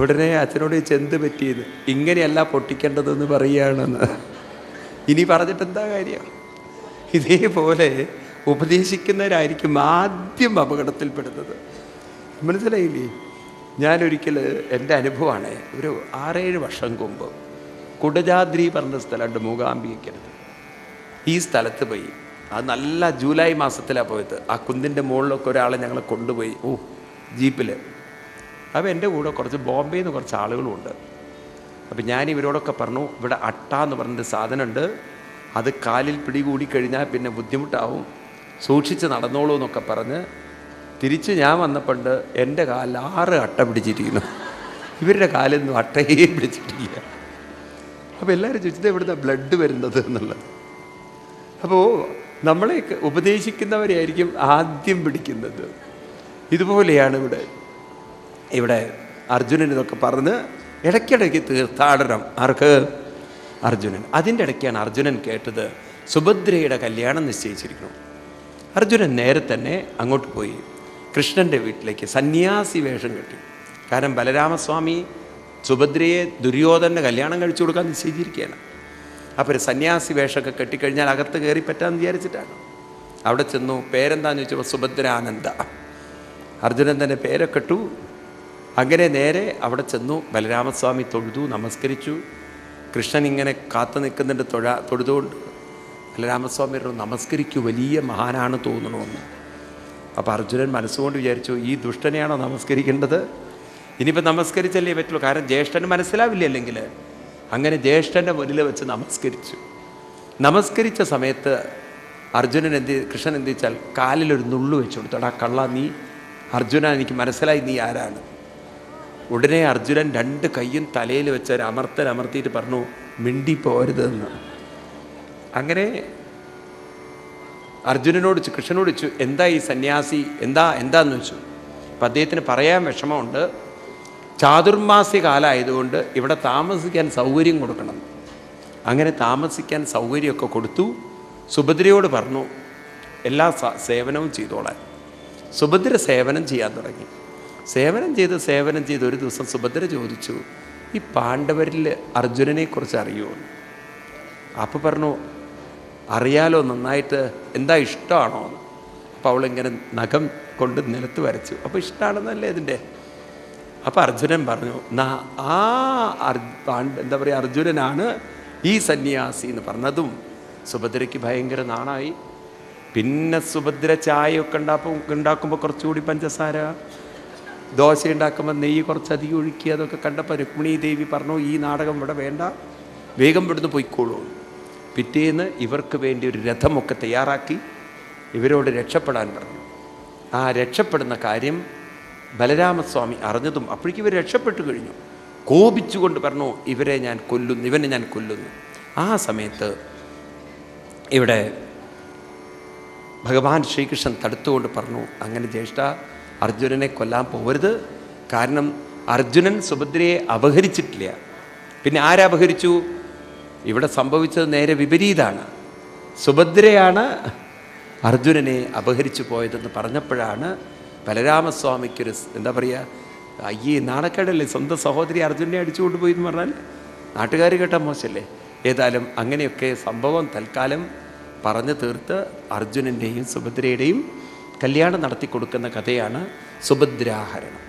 ഉടനെ അച്ഛനോട് ചെന്ത് പറ്റിയത് ഇങ്ങനെയല്ല പൊട്ടിക്കേണ്ടതെന്ന് പറയുകയാണെന്ന്. ഇനി പറഞ്ഞിട്ട് എന്താ കാര്യം? ഇതേപോലെ ഉപദേശിക്കുന്നവരായിരിക്കും ആദ്യം അപകടത്തിൽപ്പെടുന്നത്. മനസ്സിലായില്ലേ? ഞാനൊരിക്കൽ എൻ്റെ അനുഭവമാണ്. ഒരു 6-7 വർഷം മുമ്പ് കുടജാദ്രി പറഞ്ഞ സ്ഥലമുണ്ട് മൂകാംബികയ്ക്കടുത്ത്. ഈ സ്ഥലത്ത് പോയി. അത് നല്ല ജൂലൈ മാസത്തിലാണ് പോയത്. ആ കുന്നിൻ്റെ മുകളിലൊക്കെ ഒരാളെ ഞങ്ങളെ കൊണ്ടുപോയി ജീപ്പിൽ. അപ്പോൾ എൻ്റെ കൂടെ കുറച്ച് ബോംബെയിൽ നിന്ന് കുറച്ച് ആളുകളുമുണ്ട്. അപ്പോൾ ഞാൻ ഇവരോടൊക്കെ പറഞ്ഞു ഇവിടെ അട്ട എന്ന് പറഞ്ഞൊരു സാധനമുണ്ട്, അത് കാലിൽ പിടികൂടി കഴിഞ്ഞാൽ പിന്നെ ബുദ്ധിമുട്ടാവും, സൂക്ഷിച്ച് നടന്നോളൂ എന്നൊക്കെ പറഞ്ഞ് തിരിച്ച് ഞാൻ വന്നപ്പോണ്ട് എൻ്റെ കാലിൽ 6 അട്ട പിടിച്ചിരിക്കുന്നു. ഇവരുടെ കാലൊന്നും അട്ടയെ പിടിച്ചിട്ടില്ല. അപ്പോൾ എല്ലാവരും ചോദിച്ചത് എവിടുന്ന ബ്ലഡ് വരുന്നത് എന്നുള്ളത്. അപ്പോൾ നമ്മളെ ഉപദേശിക്കുന്നവരെയായിരിക്കും ആദ്യം പിടിക്കുന്നത്. ഇതുപോലെയാണ് ഇവിടെ അർജുനൻ ഇതൊക്കെ പറഞ്ഞ് ഇടയ്ക്കിടയ്ക്ക് തീർത്ഥാടനം. ആർക്ക്? അർജുനൻ. അതിൻ്റെ ഇടയ്ക്കാണ് അർജുനൻ കേട്ടത് സുഭദ്രയുടെ കല്യാണം നിശ്ചയിച്ചിരിക്കുന്നു. അർജുനൻ നേരെ തന്നെ അങ്ങോട്ട് പോയി കൃഷ്ണൻ്റെ വീട്ടിലേക്ക് സന്യാസി വേഷം കെട്ടി. കാരണം ബലരാമസ്വാമി സുഭദ്രയെ ദുര്യോധനൻ്റെ കല്യാണം കഴിച്ചു കൊടുക്കാൻ നിശ്ചയിച്ചിരിക്കുകയാണ്. അപ്പോൾ ഒരു സന്യാസി വേഷമൊക്കെ കെട്ടിക്കഴിഞ്ഞാൽ അകത്ത് കയറി പറ്റാമെന്ന് വിചാരിച്ചിട്ടാണ്. അവിടെ ചെന്നു. പേരെന്താണെന്ന് ചോദിച്ചപ്പോൾ സുഭദ്രാനന്ദ. അർജുനൻ തന്നെ പേരൊക്കെ ഇട്ടു. അങ്ങനെ നേരെ അവിടെ ചെന്നു. ബലരാമസ്വാമി തൊഴുതു, നമസ്കരിച്ചു. കൃഷ്ണൻ ഇങ്ങനെ കാത്തു നിൽക്കുന്നുണ്ട് തൊഴുതുകൊണ്ട്. ബലരാമസ്വാമി നമസ്കരിക്കൂ, വലിയ മഹാനാണ് തോന്നണമെന്ന്. അപ്പോൾ അർജുനൻ മനസ്സുകൊണ്ട് വിചാരിച്ചു, ഈ ദുഷ്ടനെയാണോ നമസ്കരിക്കേണ്ടത്? ഇനിയിപ്പോൾ നമസ്കരിച്ചല്ലേ പറ്റുള്ളൂ, കാരണം ജ്യേഷ്ഠന് മനസ്സിലാവില്ല അല്ലെങ്കിൽ. അങ്ങനെ ജ്യേഷ്ഠൻ്റെ മുന്നിൽ വെച്ച് നമസ്കരിച്ചു. നമസ്കരിച്ച സമയത്ത് കൃഷ്ണൻ എന്ത് വെച്ചാൽ കാലിലൊരു നുള്ളു വെച്ചു കൊടുത്തോടാ കള്ള, നീ അർജുന, എനിക്ക് മനസ്സിലായി നീ ആരാണ്. ഉടനെ അർജുനൻ 2 കൈയും തലയിൽ വെച്ച് ഒരു അമർത്തിയിട്ട് പറഞ്ഞു, മിണ്ടിപ്പോരുതെന്ന്. അങ്ങനെ കൃഷ്ണനോട് ചോദിച്ചു, എന്താ ഈ സന്യാസി എന്താന്ന് വെച്ചു. അപ്പം അദ്ദേഹത്തിന് പറയാൻ വിഷമമുണ്ട്. ചാതുർമാസ്യ കാലമായതുകൊണ്ട് ഇവിടെ താമസിക്കാൻ സൗകര്യം കൊടുക്കണം. അങ്ങനെ താമസിക്കാൻ സൗകര്യമൊക്കെ കൊടുത്തു. സുഭദ്രയോട് പറഞ്ഞു എല്ലാ സേവനവും ചെയ്തോളാൻ. സുഭദ്ര സേവനം ചെയ്യാൻ തുടങ്ങി. സേവനം ചെയ്ത് ഒരു ദിവസം സുഭദ്ര ചോദിച്ചു, ഈ പാണ്ഡവരിൽ അർജുനനെക്കുറിച്ച് അറിയുമോ? അപ്പോൾ പറഞ്ഞു, അറിയാലോ നന്നായിട്ട്, എന്താ ഇഷ്ടമാണോ? അപ്പോൾ അവളിങ്ങനെ നഖം കൊണ്ട് നിലത്ത് വരച്ചു. അപ്പോൾ ഇഷ്ടമാണെന്നല്ലേ ഇതിൻ്റെ. അപ്പോൾ അർജുനൻ പറഞ്ഞു, എന്താ പറയുക, അർജുനനാണ് ഈ സന്യാസി എന്ന് പറഞ്ഞതും സുഭദ്രയ്ക്ക് ഭയങ്കര നാണായി. പിന്നെ സുഭദ്ര ചായയൊക്കെ ഉണ്ടാക്കുമ്പോൾ കുറച്ചുകൂടി പഞ്ചസാര, ദോശ ഉണ്ടാക്കുമ്പോൾ നെയ്യ് കുറച്ചധികം ഒഴുക്കി, അതൊക്കെ കണ്ടപ്പോൾ രുക്മിണി ദേവി പറഞ്ഞു, ഈ നാടകം ഇവിടെ വേണ്ട, വേഗം ഇവിടുന്ന് പൊയ്ക്കോളൂ. പിറ്റേന്ന് ഇവർക്ക് വേണ്ടി ഒരു രഥമൊക്കെ തയ്യാറാക്കി ഇവരോട് രക്ഷപ്പെടാൻ പറഞ്ഞു. ആ രക്ഷപ്പെടുന്ന കാര്യം ബലരാമസ്വാമി അറിഞ്ഞതും അപ്പോഴേക്കും ഇവർ രക്ഷപ്പെട്ടു കഴിഞ്ഞു. കോപിച്ചുകൊണ്ട് പറഞ്ഞു, ഇവനെ ഞാൻ കൊല്ലുന്നു. ആ സമയത്ത് ഇവിടെ ഭഗവാൻ ശ്രീകൃഷ്ണൻ തടുത്തുകൊണ്ട് പറഞ്ഞു, അങ്ങനെ ജ്യേഷ്ഠ, അർജുനനെ കൊല്ലാൻ പോകരുത്. കാരണം അർജുനൻ സുഭദ്രയെ അപഹരിച്ചിട്ടില്ല. പിന്നെ ആരപഹരിച്ചു? ഇവിടെ സംഭവിച്ചത് നേരെ വിപരീതമാണ്. സുഭദ്രയാണ് അർജുനനെ അപഹരിച്ചു പോയതെന്ന് പറഞ്ഞപ്പോഴാണ് ബലരാമസ്വാമിക്കൊരു എന്താ പറയുക, അയ്യേ നാണക്കേടല്ലേ, സ്വന്തം സഹോദരി അർജുനെ അടിച്ചുകൊണ്ട് പോയി എന്ന് പറഞ്ഞാൽ നാട്ടുകാർ കേട്ടാൽ മോശമല്ലേ. ഏതായാലും അങ്ങനെയൊക്കെ സംഭവം തൽക്കാലം പറഞ്ഞു തീർത്ത് അർജുനൻ്റെയും സുഭദ്രയുടെയും കല്യാണം നടത്തി കൊടുക്കുന്ന കഥയാണ് സുഭദ്രാഹരണം.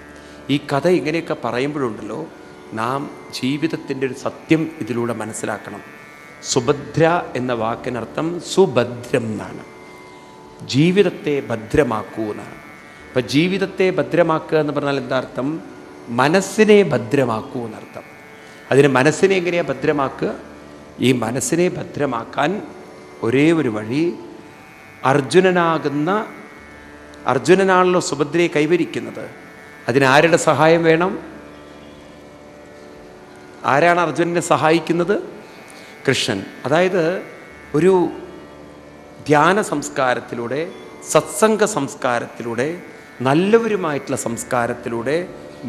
ഈ കഥ ഇങ്ങനെയൊക്കെ പറയുമ്പോഴുണ്ടല്ലോ, നാം ജീവിതത്തിൻ്റെ ഒരു സത്യം ഇതിലൂടെ മനസ്സിലാക്കണം. സുഭദ്ര എന്ന വാക്കിനർത്ഥം സുഭദ്രം എന്നാണ്. ജീവിതത്തെ ഭദ്രമാക്കൂ എന്നാണ്. അപ്പം ജീവിതത്തെ ഭദ്രമാക്കുക എന്ന് പറഞ്ഞാൽ എന്താ അർത്ഥം? മനസ്സിനെ ഭദ്രമാക്കൂ എന്നർത്ഥം. അതിന് മനസ്സിനെ എങ്ങനെയാണ് ഭദ്രമാക്കുക? ഈ മനസ്സിനെ ഭദ്രമാക്കാൻ ഒരേ ഒരു വഴി, അർജുനനാണല്ലോ സുഭദ്രയെ കൈവരിക്കുന്നത്. അതിനാരുടെ സഹായം വേണം? ആരാണ് അർജുനനെ സഹായിക്കുന്നത്? കൃഷ്ണൻ. അതായത് ഒരു ധ്യാന സംസ്കാരത്തിലൂടെ, സത്സംഗ സംസ്കാരത്തിലൂടെ, നല്ലവരുമായിട്ടുള്ള സംസ്കാരത്തിലൂടെ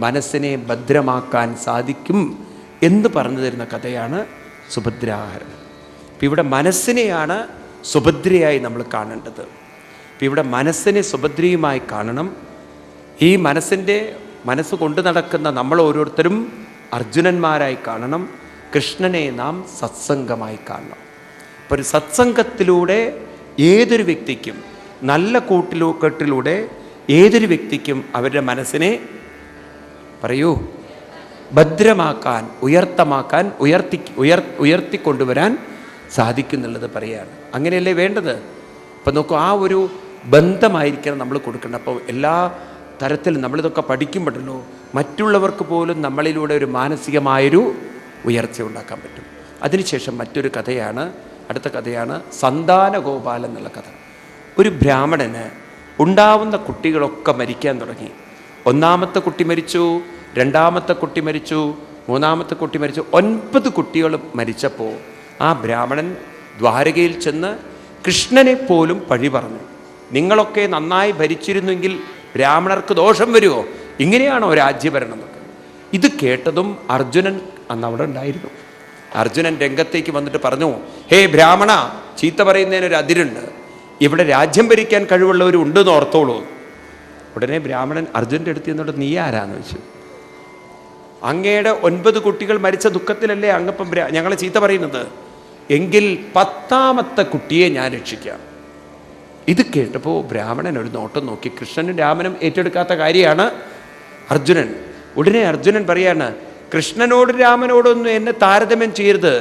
മനസ്സിനെ ഭദ്രമാക്കാൻ സാധിക്കും എന്ന് പറഞ്ഞു തരുന്ന കഥയാണ് സുഭദ്രാഹരണം. ഇപ്പം ഇവിടെ മനസ്സിനെയാണ് സുഭദ്രയായി നമ്മൾ കാണേണ്ടത്. ഇപ്പം ഇവിടെ മനസ്സിനെ സുഭദ്രയുമായി കാണണം. ഈ മനസ്സ് കൊണ്ടു നടക്കുന്ന നമ്മൾ ഓരോരുത്തരും അർജുനന്മാരായി കാണണം. കൃഷ്ണനെ നാം സത്സംഗമായി കാണണം. അപ്പോൾ ഒരു സത്സംഗത്തിലൂടെ ഏതൊരു വ്യക്തിക്കും, നല്ല കെട്ടിലൂടെ ഏതൊരു വ്യക്തിക്കും അവരുടെ മനസ്സിനെ ഭദ്രമാക്കാൻ, ഉയർത്തിക്കൊണ്ടുവരാൻ സാധിക്കുന്നുള്ളത് പറയാണ്. അങ്ങനെയല്ലേ വേണ്ടത്? അപ്പം നോക്കൂ, ആ ഒരു ബന്ധമായിരിക്കണം നമ്മൾ കൊടുക്കേണ്ടത്. അപ്പോൾ എല്ലാ തരത്തിലും നമ്മളിതൊക്കെ പഠിക്കുമ്പോഴല്ലോ മറ്റുള്ളവർക്ക് പോലും നമ്മളിലൂടെ ഒരു മാനസികമായൊരു ഉയർച്ച ഉണ്ടാക്കാൻ പറ്റും. അതിനുശേഷം മറ്റൊരു കഥയാണ്, അടുത്ത കഥയാണ് സന്താനഗോപാലൻ എന്നുള്ള കഥ. ഒരു ബ്രാഹ്മണന് ഉണ്ടാവുന്ന കുട്ടികളൊക്കെ മരിക്കാൻ തുടങ്ങി. ഒന്നാമത്തെ കുട്ടി മരിച്ചു, രണ്ടാമത്തെ കുട്ടി മരിച്ചു, മൂന്നാമത്തെ കുട്ടി മരിച്ചു. 9 കുട്ടികൾ മരിച്ചപ്പോൾ ആ ബ്രാഹ്മണൻ ദ്വാരകയിൽ ചെന്ന് കൃഷ്ണനെ പോലും പഴി പറഞ്ഞു. നിങ്ങളൊക്കെ നന്നായി ഭരിച്ചിരുന്നെങ്കിൽ ബ്രാഹ്മണർക്ക് ദോഷം വരുമോ? ഇങ്ങനെയാണോ രാജ്യഭരണം എന്നൊക്കെ. ഇത് കേട്ടതും അർജുനൻ അന്ന് അവിടെ ഉണ്ടായിരുന്നു. അർജുനൻ രംഗത്തേക്ക് വന്നിട്ട് പറഞ്ഞു, ഹേ ബ്രാഹ്മണ, ചീത്ത പറയുന്നതിനൊരു അതിരുണ്ട്. ഇവിടെ രാജ്യം ഭരിക്കാൻ കഴിവുള്ളവരും ഉണ്ടെന്ന് ഓർത്തോളൂ. ഉടനെ ബ്രാഹ്മണൻ അർജുനൻ്റെ അടുത്ത് എന്നിട്ട് നീ ആരാന്ന് വെച്ചു. അങ്ങയുടെ 9 കുട്ടികൾ മരിച്ച ദുഃഖത്തിലല്ലേ അങ്ങപ്പം ഞങ്ങളെ ചീത്ത പറയുന്നത്? എങ്കിൽ 10ാമത്തെ കുട്ടിയെ ഞാൻ രക്ഷിക്കാം. ഇത് കേട്ടപ്പോൾ ബ്രാഹ്മണൻ ഒരു നോട്ടം നോക്കി. കൃഷ്ണനും രാമനും ഏറ്റെടുക്കാത്ത കാര്യമാണ് അർജുനൻ. ഉടനെ അർജുനൻ പറയാണ്, കൃഷ്ണനോട് രാമനോടൊന്നും എന്നെ താരതമ്യം ചെയ്യരുത്.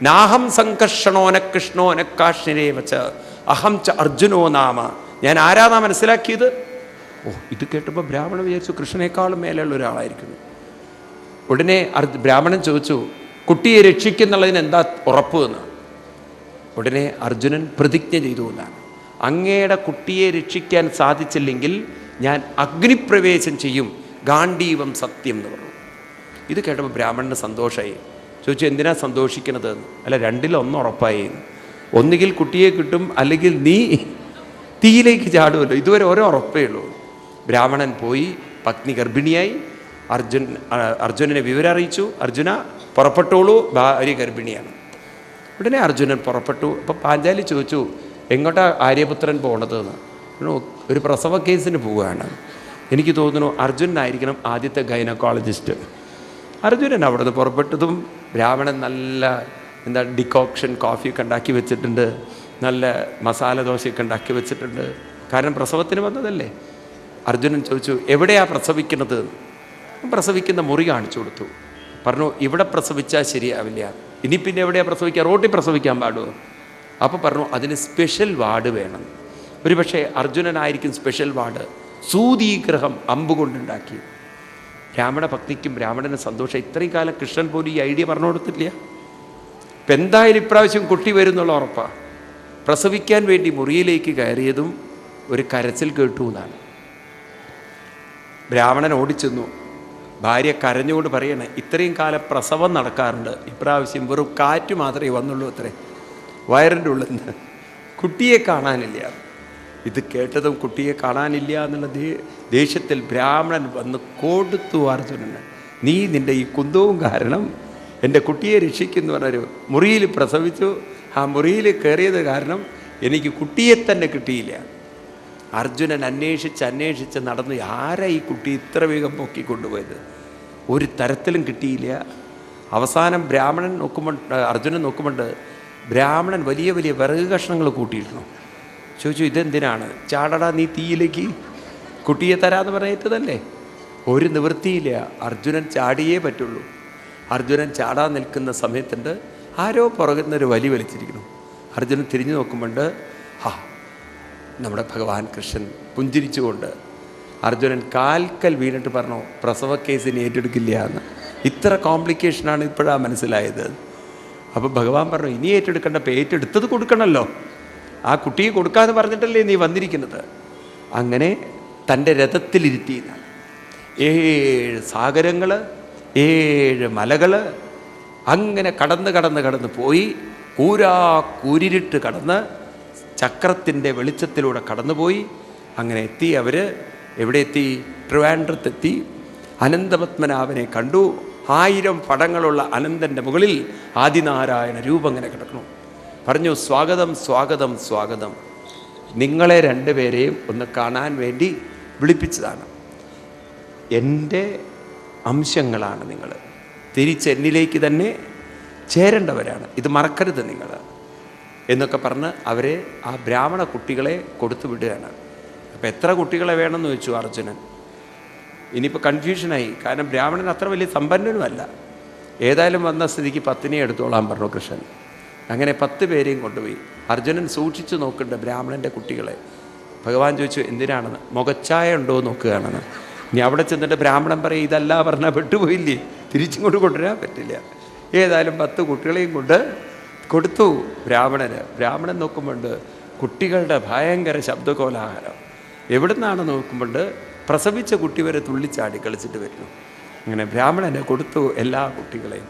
നാഹം സംഘർഷണോന കൃഷ്ണോന കാശ്യരേ വച്ച അഹം ച അർജുനോ നാമ. ഞാൻ ആരാന്നാ മനസ്സിലാക്കിയത്? ഇത് കേട്ടപ്പോൾ ബ്രാഹ്മണൻ വിചാരിച്ചു കൃഷ്ണനേക്കാളും മേലെയുള്ള ഒരാളായിരിക്കുന്നു. ഉടനെ ബ്രാഹ്മണൻ ചോദിച്ചു, കുട്ടിയെ രക്ഷിക്കുന്നുള്ളതിന് എന്താ ഉറപ്പ് എന്ന്. ഉടനെ അർജുനൻ പ്രതിജ്ഞ ചെയ്തു എന്നാണ്, അങ്ങയുടെ കുട്ടിയെ രക്ഷിക്കാൻ സാധിച്ചില്ലെങ്കിൽ ഞാൻ അഗ്നിപ്രവേശം ചെയ്യും, ഗാണ്ഡീവം സത്യം എന്ന് പറഞ്ഞു. ഇത് കേട്ടപ്പോൾ ബ്രാഹ്മണന് സന്തോഷമായി. ചോദിച്ചു, എന്തിനാ സന്തോഷിക്കണത് എന്ന്. അല്ല, 2-1 ഉറപ്പായി. ഒന്നുകിൽ കുട്ടിയെ കിട്ടും, അല്ലെങ്കിൽ നീ തീയിലേക്ക് ചാടുമല്ലോ. ഇതുവരെ ഓരോ ഉറപ്പേ ഉള്ളൂ. ബ്രാഹ്മണൻ പോയി, പത്നി ഗർഭിണിയായി. അർജുനനെ വിവരം അറിയിച്ചു. അർജുന പുറപ്പെട്ടോളൂ, ഭാര്യ ഗർഭിണിയാണ്. ഉടനെ അർജുനൻ പുറപ്പെട്ടു. അപ്പോൾ പാഞ്ചാലി ചോദിച്ചു, എങ്ങോട്ടാ ആര്യപുത്രൻ പോണതെന്ന്. ഒരു പ്രസവ കേസിന് പോവുകയാണ്. എനിക്ക് തോന്നുന്നു അർജുനനായിരിക്കണം ആദ്യത്തെ ഗൈനക്കോളജിസ്റ്റ്. അർജുനൻ അവിടെ നിന്ന് പുറപ്പെട്ടതും ബ്രാഹ്മണൻ നല്ല ഡിക്കോക്ഷൻ കോഫിയൊക്കെ ഉണ്ടാക്കി വെച്ചിട്ടുണ്ട്, നല്ല മസാല ദോശയൊക്കെ ഉണ്ടാക്കി വെച്ചിട്ടുണ്ട്. കാരണം പ്രസവത്തിന് വന്നതല്ലേ. അർജുനൻ ചോദിച്ചു, എവിടെയാണ് പ്രസവിക്കുന്നത്? പ്രസവിക്കുന്ന മുറി കാണിച്ചു കൊടുത്തു. പറഞ്ഞു, ഇവിടെ പ്രസവിച്ചാൽ ശരിയാവില്ല, ഇനി പിന്നെ എവിടെയാണ് പ്രസവിക്കുക? റോട്ടിൽ പ്രസവിക്കാൻ പാടുമോ? അപ്പോൾ പറഞ്ഞു, അതിന് സ്പെഷ്യൽ വാർഡ് വേണം. ഒരു പക്ഷേ അർജുനനായിരിക്കും സ്പെഷ്യൽ വാർഡ്. സൂതീഗ്രഹം അമ്പുകൊണ്ടുണ്ടാക്കി. ബ്രാഹ്മണ ഭക്തിക്കും ബ്രാഹ്മണന് സന്തോഷം. ഇത്രയും കാലം കൃഷ്ണൻ പോലും ഈ ഐഡിയ പറഞ്ഞു കൊടുത്തില്ല. ഇപ്പം എന്തായാലും ഇപ്രാവശ്യം കുട്ടി വരുന്നുള്ള ഉറപ്പാണ്. പ്രസവിക്കാൻ വേണ്ടി മുറിയിലേക്ക് കയറിയതും ഒരു കരച്ചിൽ കേട്ടു എന്നാണ്. ബ്രാഹ്മണൻ ഓടിച്ചെന്നു. ഭാര്യ കരഞ്ഞുകൊണ്ട് പറയണേ, ഇത്രയും കാലം പ്രസവം നടക്കാറുണ്ട്, ഇപ്രാവശ്യം വെറും കാറ്റ് മാത്രമേ വന്നുള്ളൂ അത്രേ വയറിൻ്റെ ഉള്ളിൽ നിന്ന്, കുട്ടിയെ കാണാനില്ല. ഇത് കേട്ടതും കുട്ടിയെ കാണാനില്ല എന്നുള്ള ദേഷ്യത്തിൽ ബ്രാഹ്മണൻ വന്ന് കൊടുത്തു അർജുനന്. നീ നിൻ്റെ ഈ കുന്തവും കാരണം എൻ്റെ കുട്ടിയെ രക്ഷിക്കുന്നു പറഞ്ഞൊരു മുറിയിൽ പ്രസവിച്ചു. ആ മുറിയിൽ കയറിയത് കാരണം എനിക്ക് കുട്ടിയെ തന്നെ കിട്ടിയില്ല. അർജുനൻ അന്വേഷിച്ച് നടന്നു, ആരാ ഈ കുട്ടി ഇത്ര വേഗം പൊക്കിക്കൊണ്ടുപോയത്? ഒരു തരത്തിലും കിട്ടിയില്ല. അവസാനം അർജുനൻ നോക്കുമ്പോണ്ട് ബ്രാഹ്മണൻ വലിയ വലിയ വിറക് കഷ്ണങ്ങൾ കൂട്ടിയിരുന്നു. ചോദിച്ചു, ഇതെന്തിനാണ്? ചാടടാ നീ തീയിലേക്ക്, കുട്ടിയെ തരാമെന്ന് പറഞ്ഞിട്ടതല്ലേ. ഒരു നിവൃത്തിയില്ല, അർജുനൻ ചാടിയേ പറ്റുള്ളൂ. അർജുനൻ ചാടാൻ നിൽക്കുന്ന സമയത്തുണ്ട് ആരോ പുറകുന്നൊരു വലിച്ചിരിക്കുന്നു. അർജുനൻ തിരിഞ്ഞു നോക്കുമ്പോണ്ട് നമ്മുടെ ഭഗവാൻ കൃഷ്ണൻ പുഞ്ചിരിച്ചുകൊണ്ട്. അർജുനൻ കാൽക്കൽ വീണിട്ട് പറഞ്ഞു, പ്രസവ കേസിന് ഏറ്റെടുക്കില്ല എന്ന്. ഇത്ര കോംപ്ലിക്കേഷനാണ് ഇപ്പോഴാണ് മനസ്സിലായത്. അപ്പോൾ ഭഗവാൻ പറഞ്ഞു, ഇനി ഏറ്റെടുക്കേണ്ട, ഏറ്റെടുത്തത് കൊടുക്കണമല്ലോ, ആ കുട്ടിയെ കൊടുക്കാമെന്ന് പറഞ്ഞിട്ടല്ലേ നീ വന്നിരിക്കുന്നത്. അങ്ങനെ തൻ്റെ രഥത്തിലിരുത്തി. 7 സാഗരങ്ങൾ, 7 മലകൾ, അങ്ങനെ കടന്ന് പോയി കൂരിരുട്ട് കടന്ന് ചക്രത്തിൻ്റെ വെളിച്ചത്തിലൂടെ കടന്നുപോയി. അങ്ങനെ എത്തി. അവർ എവിടെ എത്തി? ട്രിവാൻഡ്രത്തെത്തി. അനന്തപത്മനാഭനെ കണ്ടു. 1000 പടങ്ങളുള്ള അനന്തൻ്റെ മുകളിൽ ആദിനാരായണ രൂപം അങ്ങനെ കിടക്കണം. പറഞ്ഞു, സ്വാഗതം സ്വാഗതം സ്വാഗതം, നിങ്ങളെ 2 പേരെയും ഒന്ന് കാണാൻ വേണ്ടി വിളിപ്പിച്ചതാണ്. എൻ്റെ അംശങ്ങളാണ് നിങ്ങൾ, തിരിച്ചെന്നിലേക്ക് തന്നെ ചേരേണ്ടവരാണ്, ഇത് മറക്കരുത് നിങ്ങൾ എന്നൊക്കെ പറഞ്ഞ് അവരെ, ആ ബ്രാഹ്മണ കുട്ടികളെ കൊടുത്തു വിടുകയാണ്. അപ്പോൾ എത്ര കുട്ടികളെ വേണമെന്ന് ചോദിച്ചു അർജുനൻ. ഇനിയിപ്പോൾ കൺഫ്യൂഷനായി, കാരണം ബ്രാഹ്മണൻ അത്ര വലിയ സമ്പന്നനുമല്ല. ഏതായാലും വന്ന സ്ഥിതിക്ക് 10 എടുത്തോളാൻ പറഞ്ഞു കൃഷ്ണൻ. അങ്ങനെ 10 പേരെയും കൊണ്ടുപോയി. അർജുനൻ സൂക്ഷിച്ചു നോക്കുന്നുണ്ട് ബ്രാഹ്മണൻ്റെ കുട്ടികളെ. ഭഗവാൻ ചോദിച്ചു, എന്തിനാണെന്ന്? മുഖച്ഛായ ഉണ്ടോ നോക്കുകയാണെന്ന്. ഇനി അവിടെ ചെന്നിട്ട് ബ്രാഹ്മണൻ പറയും, ഇതല്ല പറഞ്ഞാൽ പെട്ടുപോയില്ലേ, തിരിച്ചിങ്ങോട്ട് കൊണ്ടുവരാൻ പറ്റില്ല. ഏതായാലും 10 കുട്ടികളെയും കൊണ്ട് കൊടുത്തു ബ്രാഹ്മണന്. ബ്രാഹ്മണൻ നോക്കുമ്പോണ്ട് കുട്ടികളുടെ ഭയങ്കര ശബ്ദകോലാഹലം. എവിടുന്നാണ് നോക്കുമ്പോൾ പ്രസവിച്ച കുട്ടി വരെ തുള്ളിച്ചാടി കളിച്ചിട്ട് വരുന്നു. അങ്ങനെ ബ്രാഹ്മണനെ കൊടുത്തു എല്ലാ കുട്ടികളെയും.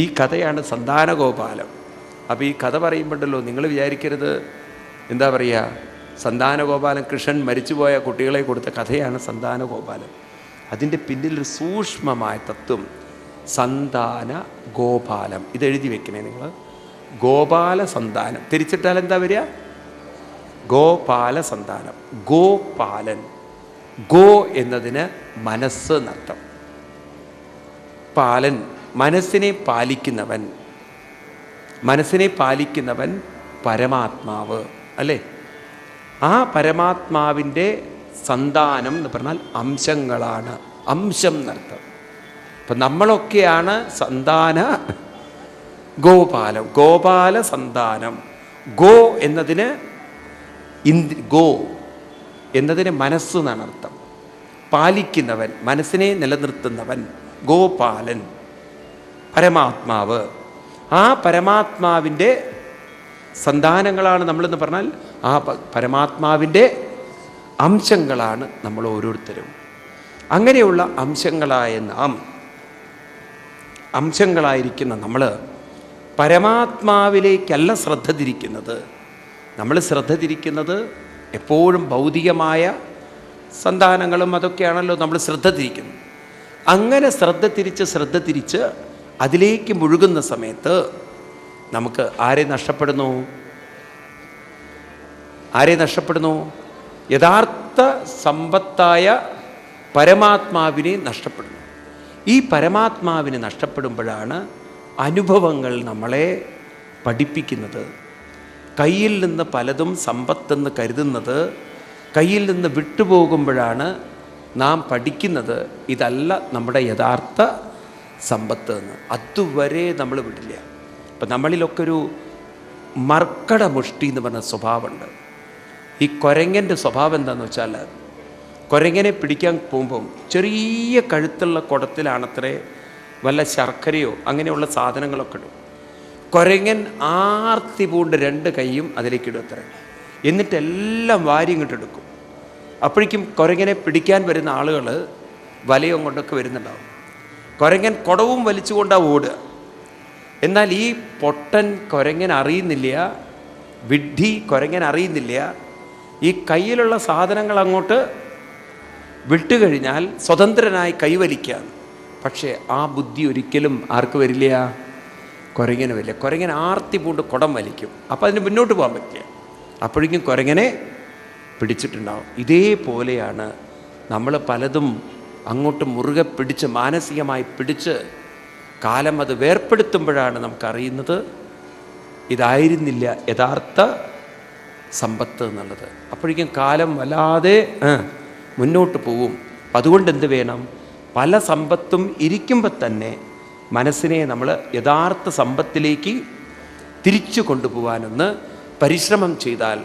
ഈ കഥയാണ് സന്താനഗോപാലം. അപ്പോൾ ഈ കഥ പറയുമ്പോഴല്ലോ നിങ്ങൾ വിചാരിക്കരുത് എന്താ പറയുക, സന്താനഗോപാലൻ കൃഷ്ണൻ മരിച്ചുപോയ കുട്ടികളെ കൊടുത്ത കഥയാണ് സന്താനഗോപാലൻ. അതിൻ്റെ പിന്നിലൊരു സൂക്ഷ്മമായ തത്വം സന്താന ഗോപാലം. ഇതെഴുതി വെക്കണേ നിങ്ങൾ. ഗോപാല സന്താനം തിരിച്ചിട്ടാൽ എന്താ വരിക? ഗോപാല സന്താനം. ഗോപാലൻ, ഗോ എന്നതിന് മനസ്സ് എന്നർത്ഥം. പാലൻ മനസ്സിനെ പാലിക്കുന്നവൻ. മനസ്സിനെ പാലിക്കുന്നവൻ പരമാത്മാവ് അല്ലേ? ആ പരമാത്മാവിൻ്റെ സന്താനം എന്ന് പറഞ്ഞാൽ അംശങ്ങളാണ്. അംശം എന്നർത്ഥം. അപ്പം നമ്മളൊക്കെയാണ് സന്താന ഗോപാലം, ഗോപാല സന്താനം. ഗോ എന്നതിന് ഗോ എന്നതിന് മനസ്സ് എന്നാണ് അർത്ഥം. പാലിക്കുന്നവൻ, മനസ്സിനെ നിലനിർത്തുന്നവൻ, ഗോപാലൻ, പരമാത്മാവ്. ആ പരമാത്മാവിൻ്റെ സന്താനങ്ങളാണ് നമ്മളെന്ന് പറഞ്ഞാൽ ആ പരമാത്മാവിൻ്റെ അംശങ്ങളാണ് നമ്മൾ ഓരോരുത്തരും. അങ്ങനെയുള്ള അംശങ്ങളായ നാം, അംശങ്ങളായിരിക്കുന്ന നമ്മൾ പരമാത്മാവിലേക്കല്ല ശ്രദ്ധ തിരിക്കുന്നത്. നമ്മൾ ശ്രദ്ധ തിരിക്കുന്നത് എപ്പോഴും ഭൗതികമായ സന്താനങ്ങളും അതൊക്കെയാണല്ലോ നമ്മൾ ശ്രദ്ധ തിരിക്കുന്നത്. അങ്ങനെ ശ്രദ്ധ തിരിച്ച് അതിലേക്ക് മുഴുകുന്ന സമയത്ത് നമുക്ക് ആരെ നഷ്ടപ്പെടുന്നു? യഥാർത്ഥ സമ്പത്തായ പരമാത്മാവിനെ നഷ്ടപ്പെടുന്നു. ഈ പരമാത്മാവിനെ നഷ്ടപ്പെടുമ്പോഴാണ് അനുഭവങ്ങൾ നമ്മളെ പഠിപ്പിക്കുന്നത്. കയ്യിൽ നിന്ന് പലതും സമ്പത്തെന്ന് കരുതുന്നത് കയ്യിൽ നിന്ന് വിട്ടുപോകുമ്പോഴാണ് നാം പഠിക്കുന്നത് ഇതല്ല നമ്മുടെ യഥാർത്ഥ സമ്പത്ത് എന്ന്. അതുവരെ നമ്മൾ വിടില്ല. ഇപ്പം നമ്മളിലൊക്കെ ഒരു മർക്കട മുഷ്ടി എന്ന് പറഞ്ഞ സ്വഭാവമുണ്ട്. ഈ കുരങ്ങൻ്റെ സ്വഭാവം എന്താണെന്ന് വെച്ചാൽ, കുരങ്ങനെ പിടിക്കാൻ പോകുമ്പം ചെറിയ കഴുത്തുള്ള കുടത്തിലാണത്രേ വല്ല ശർക്കരയോ അങ്ങനെയുള്ള സാധനങ്ങളൊക്കെ ഇടും. കുരങ്ങൻ ആർത്തി പൂണ്ട് 2 കൈയും അതിലേക്ക് ഇടുമത്രേ. എന്നിട്ടെല്ലാം വാരി ഇങ്ങോട്ട് എടുക്കും. അപ്പോഴേക്കും കുരങ്ങനെ പിടിക്കാൻ വരുന്ന ആളുകൾ വലയും കൊണ്ടൊക്കെ വരുന്നുണ്ടാവും. കുരങ്ങൻ കുടവും വലിച്ചുകൊണ്ടാണ് ഓടുക. എന്നാൽ ഈ പൊട്ടൻ കുരങ്ങൻ അറിയുന്നില്ല, വിഡ്ഢി കുരങ്ങൻ അറിയുന്നില്ല, ഈ കയ്യിലുള്ള സാധനങ്ങൾ അങ്ങോട്ട് വിട്ടുകഴിഞ്ഞാൽ സ്വതന്ത്രനായി കൈവലിക്കാം. പക്ഷേ ആ ബുദ്ധി ഒരിക്കലും ആർക്ക് വരില്ല? കുരങ്ങനെ വരില്ല. കുരങ്ങൻ ആർത്തി പൂണ്ട് കുടം വലിക്കും. അപ്പോൾ അതിന് മുന്നോട്ട് പോകാൻ പറ്റില്ല. അപ്പോഴേക്കും കുരങ്ങനെ പിടിച്ചിട്ടുണ്ടാവും. ഇതേപോലെയാണ് നമ്മൾ പലതും അങ്ങോട്ട് മുറുകെ പിടിച്ച് മാനസികമായി പിടിച്ച് കാലം അത് വേർപ്പെടുത്തുമ്പോഴാണ് നമുക്കറിയുന്നത് ഇതായിരുന്നില്ല യഥാർത്ഥ സമ്പത്ത് എന്നുള്ളത്. അപ്പോഴേക്കും കാലം വല്ലാതെ മുന്നോട്ട് പോവും. അതുകൊണ്ട് എന്ത് വേണം? പല സമ്പത്തും ഇരിക്കുമ്പോൾ തന്നെ മനസ്സിനെ നമ്മൾ യഥാർത്ഥ സമ്പത്തിലേക്ക് തിരിച്ചു കൊണ്ടുപോകാനൊന്ന് പരിശ്രമം ചെയ്താൽ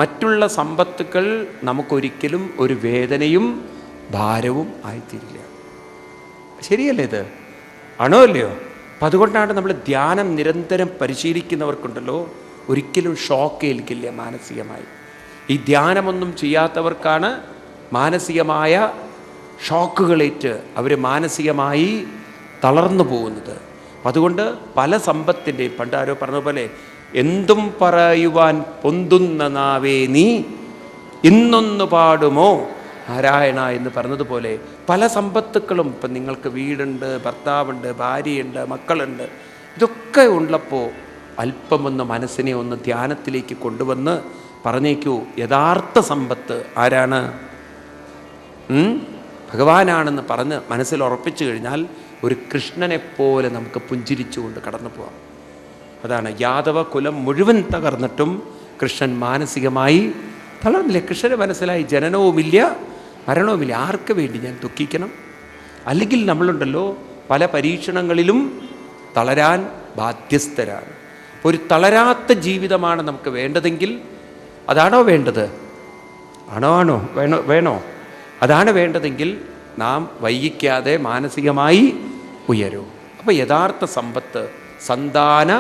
മറ്റുള്ള സമ്പത്തുക്കൾ നമുക്കൊരിക്കലും ഒരു വേദനയും ഭാരവും ആയിത്തീരില്ല. ശരിയല്ലേ? ഇത് ആണോ അല്ലയോ? അപ്പം അതുകൊണ്ടാണ് നമ്മൾ ധ്യാനം നിരന്തരം പരിശീലിക്കുന്നവർക്കുണ്ടല്ലോ ഒരിക്കലും ഷോക്ക് ഏൽക്കില്ല മാനസികമായി. ഈ ധ്യാനമൊന്നും ചെയ്യാത്തവർക്കാണ് മാനസികമായ ഷോക്കുകളേറ്റ് അവർ മാനസികമായി തളർന്നു പോകുന്നത്. അപ്പം അതുകൊണ്ട് പല സമ്പത്തിൻ്റെയും, പണ്ട് ആരോ പറഞ്ഞതുപോലെ, എന്തും പറയുവാൻ പൊന്തുന്ന നാവേ നീ ഇന്നൊന്നു പാടുമോ നാരായണ എന്ന് പറഞ്ഞതുപോലെ പല സമ്പത്തുക്കളും, ഇപ്പം നിങ്ങൾക്ക് വീടുണ്ട്, ഭർത്താവുണ്ട്, ഭാര്യയുണ്ട്, മക്കളുണ്ട്, ഇതൊക്കെ ഉള്ളപ്പോൾ അല്പമൊന്ന് മനസ്സിനെ ഒന്ന് ധ്യാനത്തിലേക്ക് കൊണ്ടുവന്ന് പറഞ്ഞേക്കൂ, യഥാർത്ഥ സമ്പത്ത് ആരാണ്? ഭഗവാനാണെന്ന് പറഞ്ഞ് മനസ്സിൽ ഉറപ്പിച്ചു കഴിഞ്ഞാൽ ഒരു കൃഷ്ണനെപ്പോലെ നമുക്ക് പുഞ്ചിരിച്ചുകൊണ്ട് കടന്നു പോകാം. അതാണ് യാദവ കുലം മുഴുവൻ തകർന്നിട്ടും കൃഷ്ണൻ മാനസികമായി തളർന്നില്ല. കൃഷ്ണന് മനസ്സിലായി ജനനവുമില്ല മരണവുമില്ല, ആർക്ക് വേണ്ടി ഞാൻ ദുഃഖിക്കണം? അല്ലെങ്കിൽ നമ്മളുണ്ടല്ലോ പല പരീക്ഷണങ്ങളിലും തളരാൻ ബാധ്യസ്ഥരാണ്. ഒരു തളരാത്ത ജീവിതമാണ് നമുക്ക് വേണ്ടതെങ്കിൽ അതാണോ വേണ്ടത്? ആണോ വേണോ? അതാണ് വേണ്ടതെങ്കിൽ നാം വൈകിക്കാതെ മാനസികമായി ഉയരൂ. അപ്പോൾ യഥാർത്ഥ സമ്പത്ത് സന്താന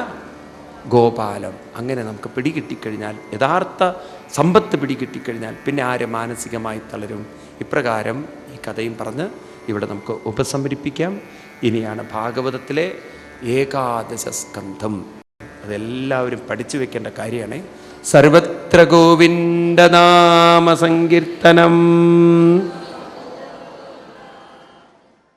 ഗോപാലം. അങ്ങനെ നമുക്ക് പിടികിട്ടിക്കഴിഞ്ഞാൽ, യഥാർത്ഥ സമ്പത്ത് പിടികിട്ടിക്കഴിഞ്ഞാൽ പിന്നെ ആര് മാനസികമായി തളരും? ഇപ്രകാരം ഈ കഥയും പറഞ്ഞ് ഇവിടെ നമുക്ക് ഉപസംഹരിപ്പിക്കാം. ഇനിയാണ് ഭാഗവതത്തിലെ ഏകാദശ സ്കന്ധം. അതെല്ലാവരും പഠിച്ചു വെക്കേണ്ട കാര്യമാണ്. സർവത്ര ഗോവിന്ദനാമ സങ്കീർത്തനം.